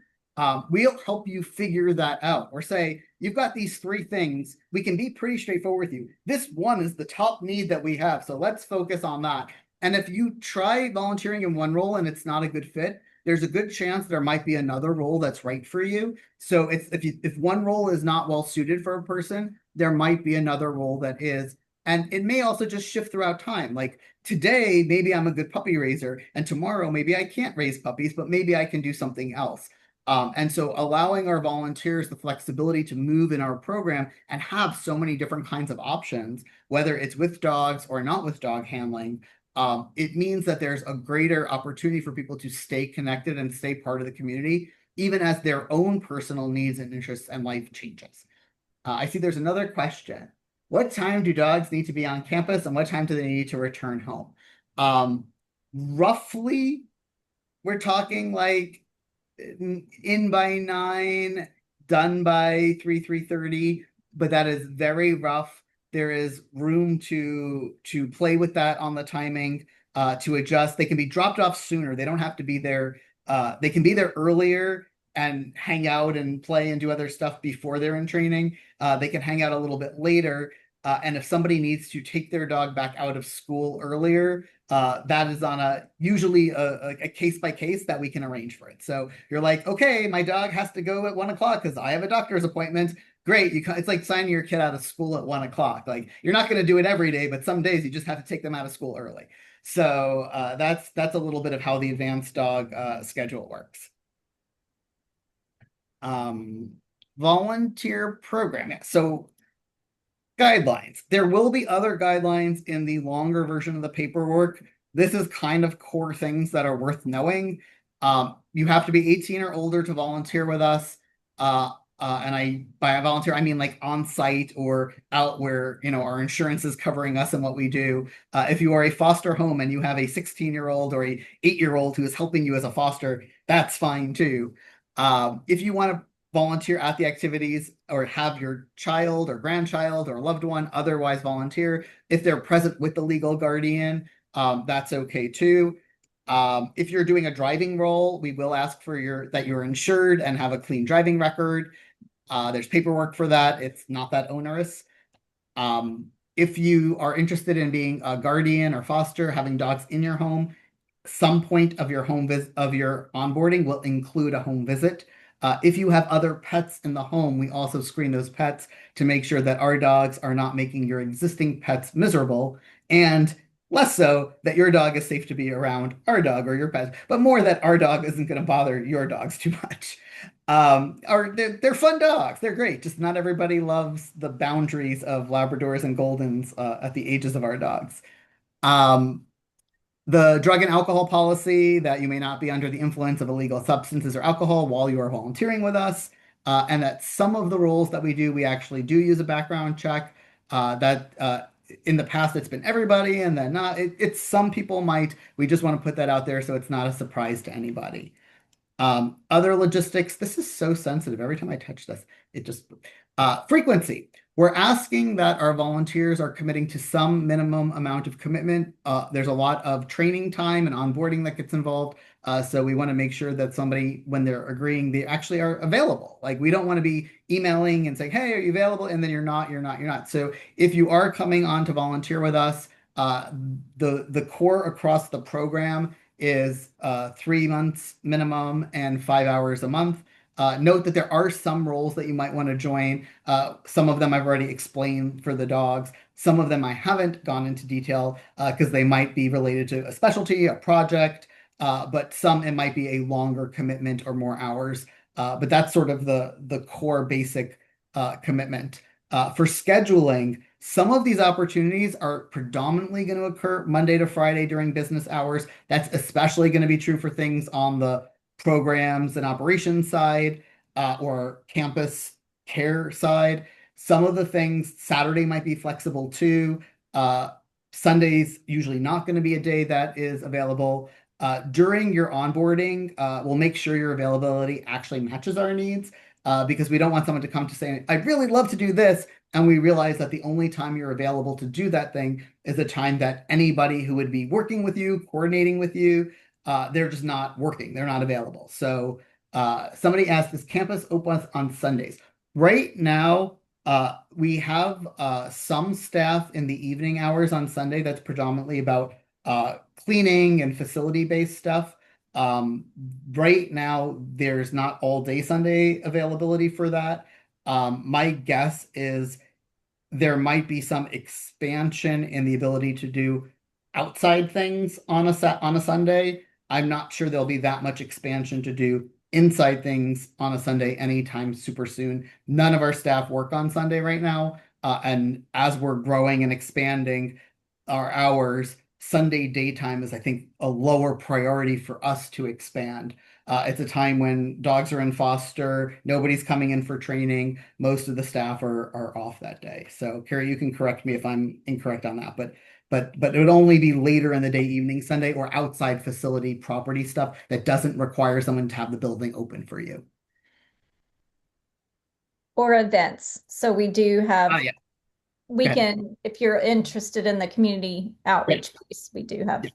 we'll help you figure that out. Or say, you've got these 3 things. We can be pretty straightforward with you. This one is the top need that we have. So let's focus on that. And if you try volunteering in one role and it's not a good fit, there's a good chance there might be another role that's right for you. So if one role is not well suited for a person, there might be another role that is. And it may also just shift throughout time. Like today, maybe I'm a good puppy raiser, and tomorrow maybe I can't raise puppies, but maybe I can do something else. And so allowing our volunteers the flexibility to move in our program and have so many different kinds of options, whether it's with dogs or not with dog handling, it means that there's a greater opportunity for people to stay connected and stay part of the community, even as their own personal needs and interests and life changes. I see there's another question. What time do dogs need to be on campus, and what time do they need to return home? Roughly, we're talking like in by 9, done by 3:30, but that is very rough. There is room to play with that on the timing, to adjust. They can be dropped off sooner. They don't have to be there. They can be there earlier and hang out and play and do other stuff before they're in training. They can hang out a little bit later. And if somebody needs to take their dog back out of school earlier, that is on usually a case by case that we can arrange for it. So you're like, okay, my dog has to go at 1 o'clock because I have a doctor's appointment. Great. It's like signing your kid out of school at 1 o'clock. Like you're not going to do it every day, but some days you just have to take them out of school early. So that's a little bit of how the advanced dog schedule works. Volunteer program. Yeah. So guidelines. There will be other guidelines in the longer version of the paperwork. This is kind of core things that are worth knowing. You have to be 18 or older to volunteer with us. And by a volunteer, I mean like on site or out where, our insurance is covering us and what we do. If you are a foster home and you have a 16-year-old or a 8-year-old who is helping you as a foster, that's fine too. If you want to volunteer at the activities or have your child or grandchild or loved one otherwise volunteer, if they're present with the legal guardian, that's okay too. If you're doing a driving role, we will ask for that you're insured and have a clean driving record. There's paperwork for that. It's not that onerous. If you are interested in being a guardian or foster, having dogs in your home, some point of your your onboarding will include a home visit. If you have other pets in the home, we also screen those pets to make sure that our dogs are not making your existing pets miserable, and less so that your dog is safe to be around our dog or your pet, but more that our dog isn't going to bother your dogs too much. Or they're fun dogs. They're great. Just not everybody loves the boundaries of Labradors and Goldens at the ages of our dogs. The drug and alcohol policy, that you may not be under the influence of illegal substances or alcohol while you are volunteering with us, and that some of the roles that we do, we actually do use a background check. In the past, it's been everybody, and then not. It's some people might. We just want to put that out there so it's not a surprise to anybody. Other logistics. This is so sensitive. Every time I touch this, it just frequency. We're asking that our volunteers are committing to some minimum amount of commitment. There's a lot of training time and onboarding that gets involved. So we want to make sure that somebody, when they're agreeing, they actually are available. Like we don't want to be emailing and saying, hey, are you available? And then you're not. So if you are coming on to volunteer with us, the core across the program is 3 months minimum and 5 hours a month. Note that there are some roles that you might want to join. Some of them I've already explained for the dogs. Some of them I haven't gone into detail because they might be related to a specialty, a project, but some it might be a longer commitment or more hours. But that's sort of the core basic commitment. For scheduling, some of these opportunities are predominantly going to occur Monday to Friday during business hours. That's especially going to be true for things on the programs and operations side or campus care side. Some of the things, Saturday might be flexible too. Uh, Sunday's usually not going to be a day that is available. During your onboarding, we'll make sure your availability actually matches our needs because we don't want someone to come to say, I'd really love to do this. And we realize that the only time you're available to do that thing is the time that anybody who would be working with you, coordinating with you, they're just not working. They're not available. So somebody asked, is campus open on Sundays? Right now, we have some staff in the evening hours on Sunday that's predominantly about cleaning and facility-based stuff. Um, right now, there's not all day Sunday availability for that. My guess is there might be some expansion in the ability to do outside things on a Sunday. I'm not sure there'll be that much expansion to do inside things on a Sunday anytime super soon. None of our staff work on Sunday right now, and as we're growing and expanding our hours, Sunday daytime is, I think, a lower priority for us to expand. It's a time when dogs are in foster, nobody's coming in for training, most of the staff are off that day. So, Carrie, you can correct me if I'm incorrect on that, but it would only be later in the day, evening Sunday, or outside facility property stuff that doesn't require someone to have the building open for you. Or events. So we do Oh, have yeah. Okay. weekend, if you're interested in the community Yes. outreach piece, we do have. Yes.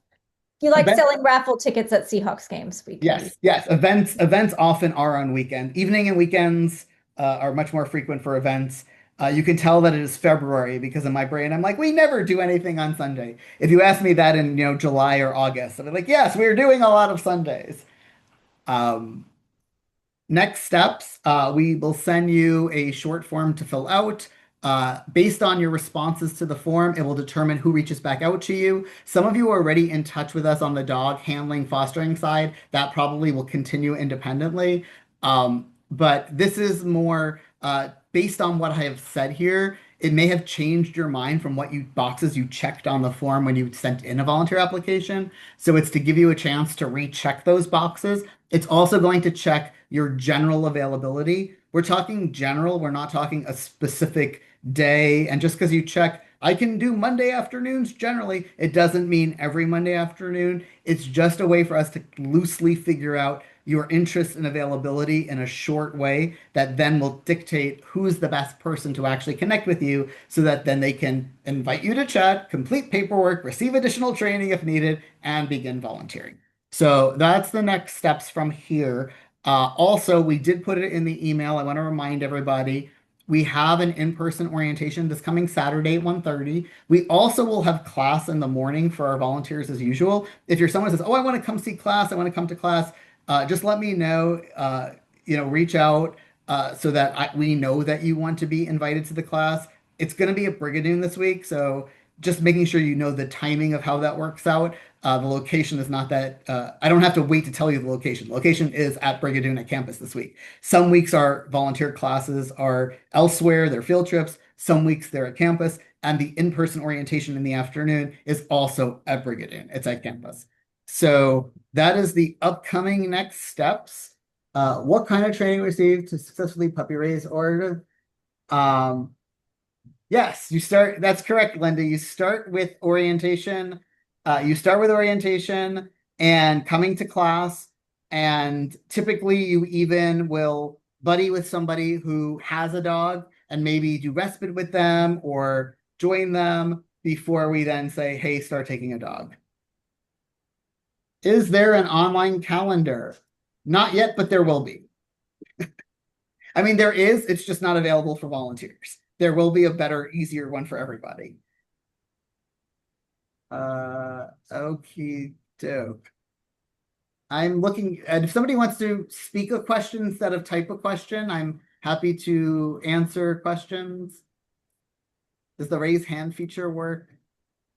If you like Event, selling raffle tickets at Seahawks games, we can do. yes. Yes. Events often are on weekend. Evening and weekends are much more frequent for events. You can tell that it is February because in my brain I'm like, we never do anything on Sunday. If you ask me that in July or August, I'd be like, yes, we're doing a lot of Sundays. Um, Next steps, we will send you a short form to fill out. Based on your responses to the form, it will determine who reaches back out to you. Some of you are already in touch with us on the dog handling, fostering side. That probably will continue independently. But this is more based on what I have said here. It may have changed your mind from what boxes you checked on the form when you sent in a volunteer application. So it's to give you a chance to recheck those boxes. It's also going to check your general availability. We're talking general, we're not talking a specific day. And just because you check, I can do Monday afternoons generally, it doesn't mean every Monday afternoon. It's just a way for us to loosely figure out your interest and availability in a short way that then will dictate who's the best person to actually connect with you so that then they can invite you to chat, complete paperwork, receive additional training if needed, and begin volunteering. So that's the next steps from here. Also, we did put it in the email. I want to remind everybody we have an in-person orientation this coming Saturday at 1:30. We also will have class in the morning for our volunteers as usual. If you're someone who says, "Oh, I want to come see class, I want to come to class," just let me know. Reach out so that we know that you want to be invited to the class. It's going to be at Brigadoon this week, so just making sure you know the timing of how that works out. The location is not that, I don't have to wait to tell you the location. The location is at Brigadoon at campus this week. Some weeks our volunteer classes are elsewhere, they're field trips. Some weeks they're at campus, and the in-person orientation in the afternoon is also at Brigadoon. It's at campus. So that is the upcoming next steps. What kind of training received to successfully puppy raise order? Um, Yes, that's correct, Linda. You start with orientation. You start with orientation and coming to class. And typically you even will buddy with somebody who has a dog and maybe do respite with them or join them before we then say, hey, start taking a dog. Is there an online calendar? Not yet, but there will be. I mean, there is, it's just not available for volunteers. There will be a better, easier one for everybody. Okie doke. I'm looking, and if somebody wants to speak a question instead of type a question, I'm happy to answer questions. Does the raise hand feature work?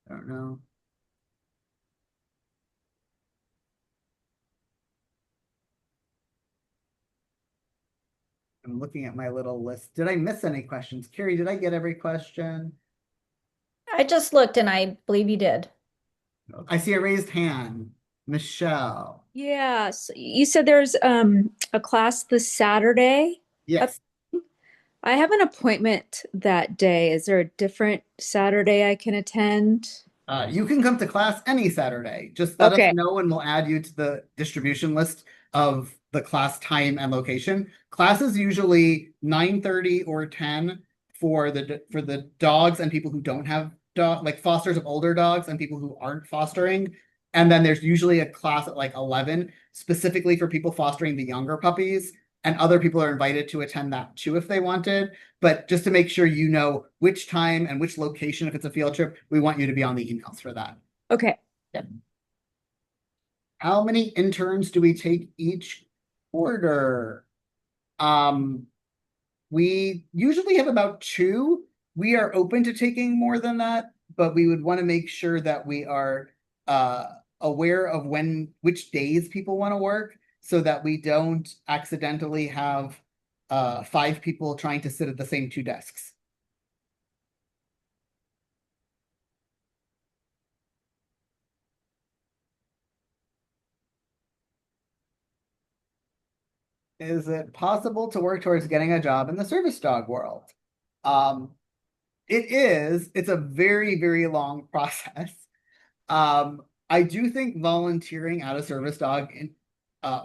I don't know. I'm looking at my little list. Did I miss any questions? Carrie, did I get every question? I just looked and I believe you did. I see a raised hand. Michelle. Yeah, so you said there's a class this Saturday. Uh, Yes. I have an appointment that day. Is there a different Saturday I can attend? You can come to class any Saturday. Just let us Okay. know and we'll add you to the distribution list of the class time and location. Class is usually 9:30 or 10 for the dogs and people who don't have dog, like fosters of older dogs and people who aren't fostering. And then there's usually a class at like 11 specifically for people fostering the younger puppies. And other people are invited to attend that too if they wanted. But just to make sure you know which time and which location, if it's a field trip, we want you to be on the emails for that. Okay. How many interns do we take each quarter? Um, we usually have about 2. We are open to taking more than that, but we would want to make sure that we are aware of which days people want to work so that we don't accidentally have 5 people trying to sit at the same 2 desks. Is it possible to work towards getting a job in the service dog world? Um, it is. It's a very, very long process. I do think volunteering at a service dog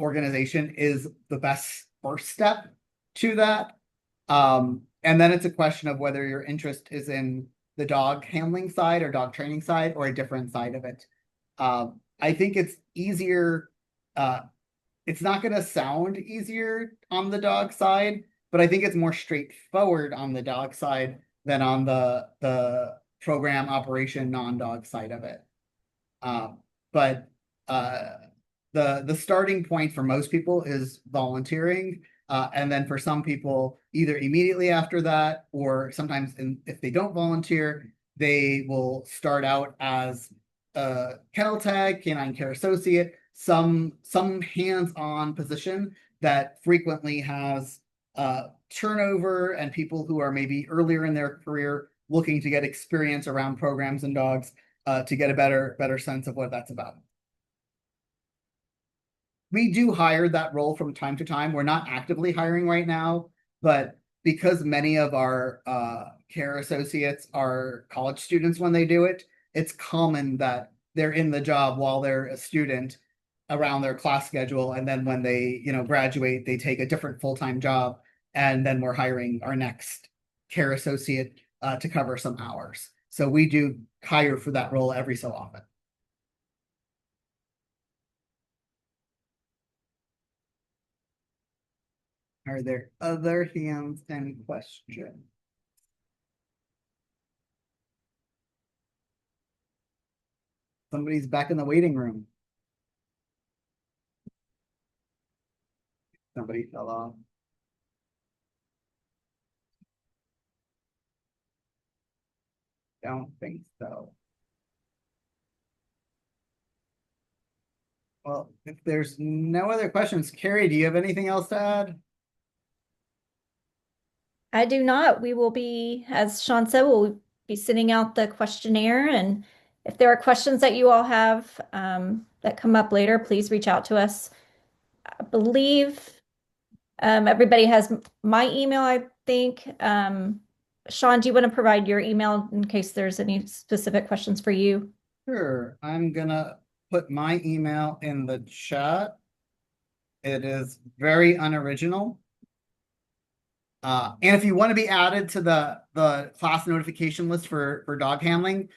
organization is the best first step to that. And then it's a question of whether your interest is in the dog handling side or dog training side or a different side of it. I think it's easier. It's not going to sound easier on the dog side, but I think it's more straightforward on the dog side than on the program operation non-dog side of it. But the starting point for most people is volunteering. And then for some people, either immediately after that, or sometimes if they don't volunteer, they will start out as a kennel tag, canine care associate, some hands-on position that frequently has turnover and people who are maybe earlier in their career looking to get experience around programs and dogs to get a better sense of what that's about. We do hire that role from time to time. We're not actively hiring right now, but because many of our care associates are college students when they do it, it's common that they're in the job while they're a student around their class schedule, and then when they graduate, they take a different full-time job, and then we're hiring our next care associate to cover some hours. So we do hire for that role every so often. Are there other hands and questions? Somebody's back in the waiting room. Somebody fell off. Don't think so. Well, if there's no other questions, Carrie, do you have anything else to add? I do not. We will be, as Sean said, we'll be sending out the questionnaire. And if there are questions that you all have that come up later, please reach out to us. I believe everybody has my email, I think. Sean, do you want to provide your email in case there's any specific questions for you? Sure. I'm gonna put my email in the chat. It is very unoriginal. And if you want to be added to the class notification list for dog handling,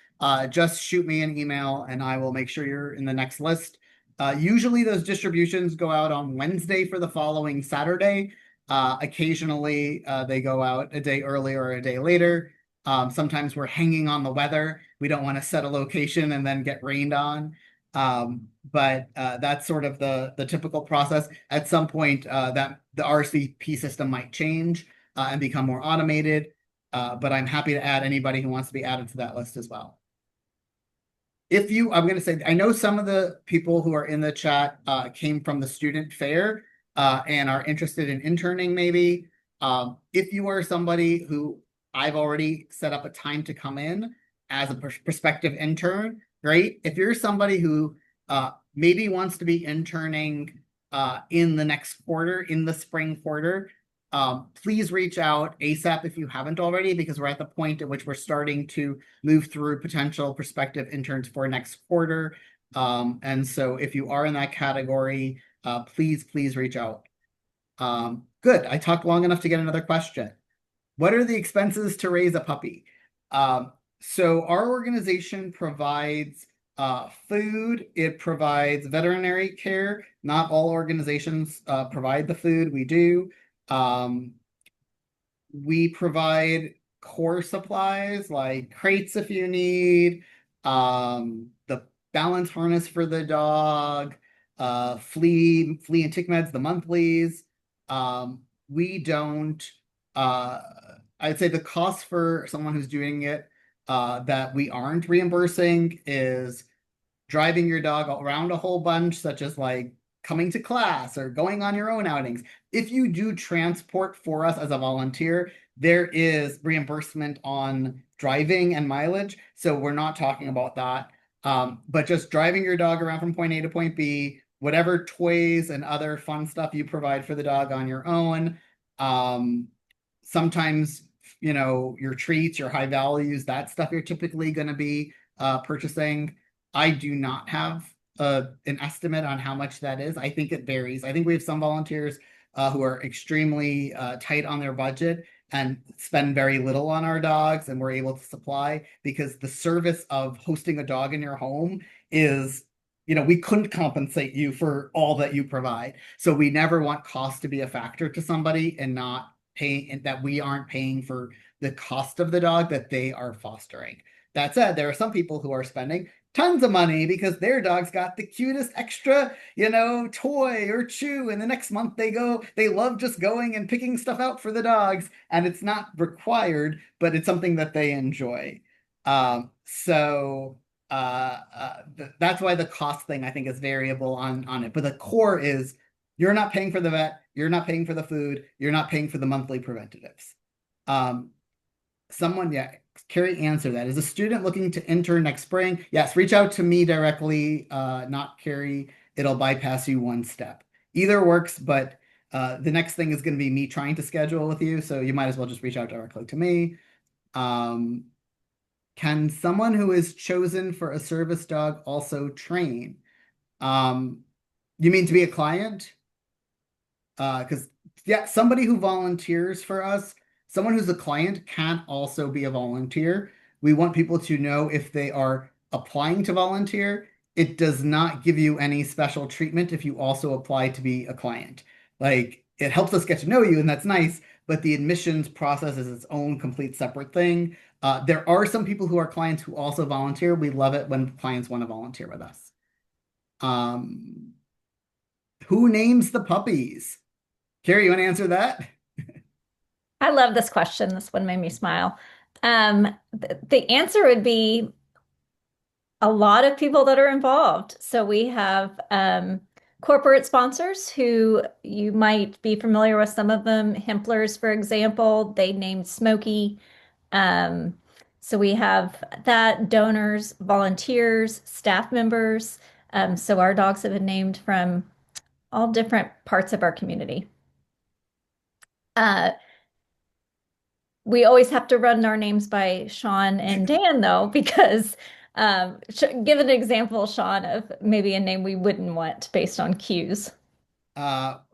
just shoot me an email and I will make sure you're in the next list. Usually those distributions go out on Wednesday for the following Saturday. Occasionally they go out a day earlier or a day later. Sometimes we're hanging on the weather. We don't want to set a location and then get rained on. But that's sort of the typical process. At some point, that the RCP system might change and become more automated. But I'm happy to add anybody who wants to be added to that list as well. I'm going to say, I know some of the people who are in the chat came from the student fair and are interested in interning maybe. If you are somebody who I've already set up a time to come in as a prospective intern, great. If you're somebody who maybe wants to be interning in the next quarter, in the spring quarter, please reach out ASAP if you haven't already, because we're at the point at which we're starting to move through potential prospective interns for next quarter. And so if you are in that category, please reach out. Good. I talked long enough to get another question. What are the expenses to raise a puppy? So our organization provides food. It provides veterinary care. Not all organizations provide the food. We do. We provide core supplies like crates if you need, the balance harness for the dog, flea and tick meds, the monthlies. We don't, I'd say the cost for someone who's doing it that we aren't reimbursing is driving your dog around a whole bunch, such as like coming to class or going on your own outings. If you do transport for us as a volunteer, there is reimbursement on driving and mileage. So we're not talking about that. But just driving your dog around from point A to point B, whatever toys and other fun stuff you provide for the dog on your own. Sometimes, your treats, your high values, that stuff you're typically going to be purchasing. I do not have an estimate on how much that is. I think it varies. I think we have some volunteers who are extremely tight on their budget and spend very little on our dogs, and we're able to supply, because the service of hosting a dog in your home is, we couldn't compensate you for all that you provide. So we never want cost to be a factor to somebody and not paying, and that we aren't paying for the cost of the dog that they are fostering. That said, there are some people who are spending tons of money because their dog's got the cutest extra, toy or chew. And the next month they love just going and picking stuff out for the dogs. And it's not required, but it's something that they enjoy. So that's why the cost thing, I think, is variable on it. But the core is, you're not paying for the vet, you're not paying for the food, you're not paying for the monthly preventatives. Carrie answered that. Is a student looking to intern next spring? Yes, reach out to me directly, not Carrie. It'll bypass you one step. Either works, but the next thing is going to be me trying to schedule with you, so you might as well just reach out directly to me. Can someone who is chosen for a service dog also train? You mean to be a client? Because somebody who volunteers for us, someone who's a client can't also be a volunteer. We want people to know if they are applying to volunteer. It does not give you any special treatment if you also apply to be a client. Like, it helps us get to know you, and that's nice, but the admissions process is its own complete separate thing. There are some people who are clients who also volunteer. We love it when clients want to volunteer with us. Who names the puppies? Carrie, you want to answer that? I love this question. This one made me smile. The answer would be a lot of people that are involved. So we have corporate sponsors who you might be familiar with, some of them. Hemplers, for example, they named Smokey. So we have that, donors, volunteers, staff members. So our dogs have been named from all different parts of our community. We always have to run our names by Sean and Dan, though, because give an example, Sean, of maybe a name we wouldn't want based on cues.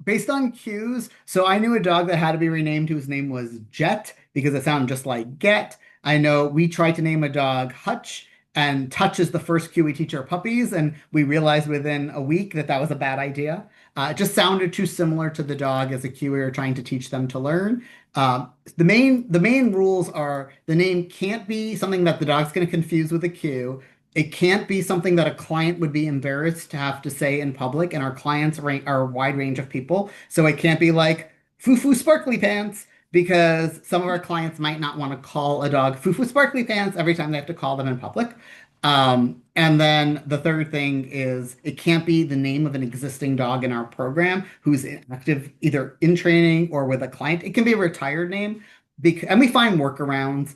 Based on cues, so I knew a dog that had to be renamed whose name was Jet because it sounded just like get. I know we tried to name a dog Hutch, and Touch is the first cue we teach our puppies, and we realized within a week that was a bad idea. It just sounded too similar to the dog as a cue we were trying to teach them to learn. The main rules are the name can't be something that the dog's going to confuse with a cue. It can't be something that a client would be embarrassed to have to say in public, and our clients are a wide range of people. So it can't be like foo-foo sparkly pants, because some of our clients might not want to call a dog foo-foo sparkly pants every time they have to call them in public. And then the third thing is it can't be the name of an existing dog in our program who's active either in training or with a client. It can be a retired name, and we find workarounds,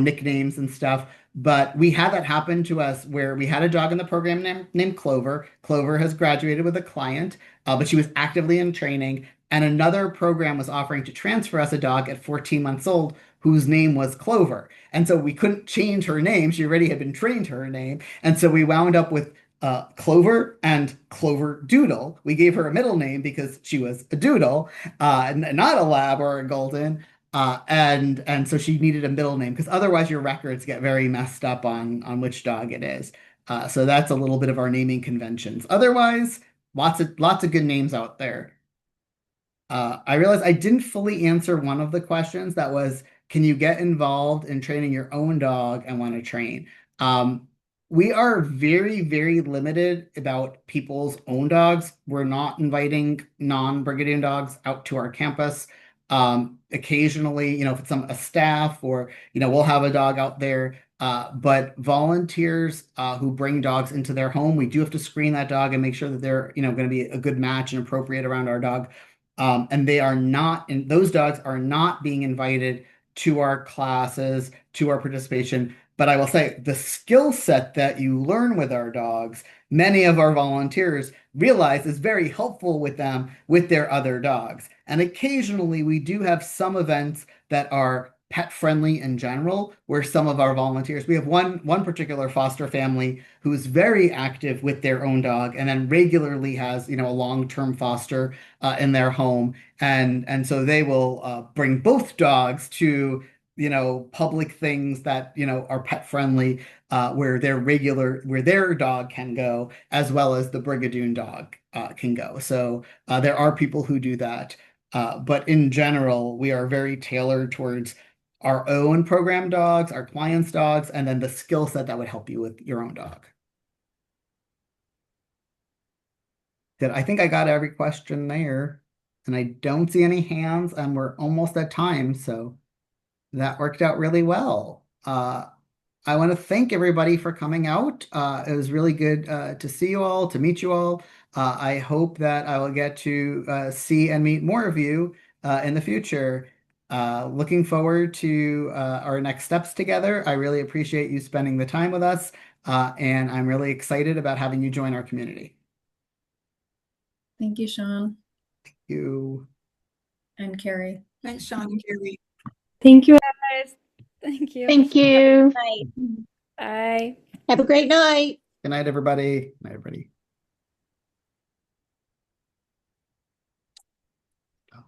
nicknames and stuff. But we had that happen to us where we had a dog in the program named Clover. Clover has graduated with a client, but she was actively in training. And another program was offering to transfer us a dog at 14 months old whose name was Clover. And so we couldn't change her name. She already had been trained to her name. And so we wound up with Clover and Clover Doodle. We gave her a middle name because she was a doodle, not a lab or a golden. And so she needed a middle name because otherwise your records get very messed up on which dog it is. So that's a little bit of our naming conventions. Otherwise, lots of good names out there. I realized I didn't fully answer one of the questions that was, can you get involved in training your own dog and want to train? We are very, very limited about people's own dogs. We're not inviting non-Brigadoon dogs out to our campus. Occasionally, if it's a staff or, we'll have a dog out there. But volunteers who bring dogs into their home, we do have to screen that dog and make sure that they're, going to be a good match and appropriate around our dog. And those dogs are not being invited to our classes, to our participation. But I will say the skill set that you learn with our dogs, many of our volunteers realize is very helpful with them, with their other dogs. And occasionally we do have some events that are pet friendly in general, where some of our volunteers, we have one particular foster family who's very active with their own dog and then regularly has, a long-term foster in their home. And so they will bring both dogs to, public things that, are pet friendly, where their dog can go, as well as the Brigadoon dog can go. So there are people who do that. But in general, we are very tailored towards our own program dogs, our clients' dogs, and then the skill set that would help you with your own dog. I think I got every question there, and I don't see any hands, and we're almost at time, so that worked out really well. I want to thank everybody for coming out. It was really good to see you all, to meet you all. I hope that I will get to see and meet more of you in the future. Looking forward to our next steps together. I really appreciate you spending the time with us, and I'm really excited about having you join our community. Thank you, Sean You. and Carrie. Thanks, Sean and Carrie. Thank you, guys. Thank you. Thank you. Bye. Have a great night. Good night, everybody. Good night, everybody. Oh,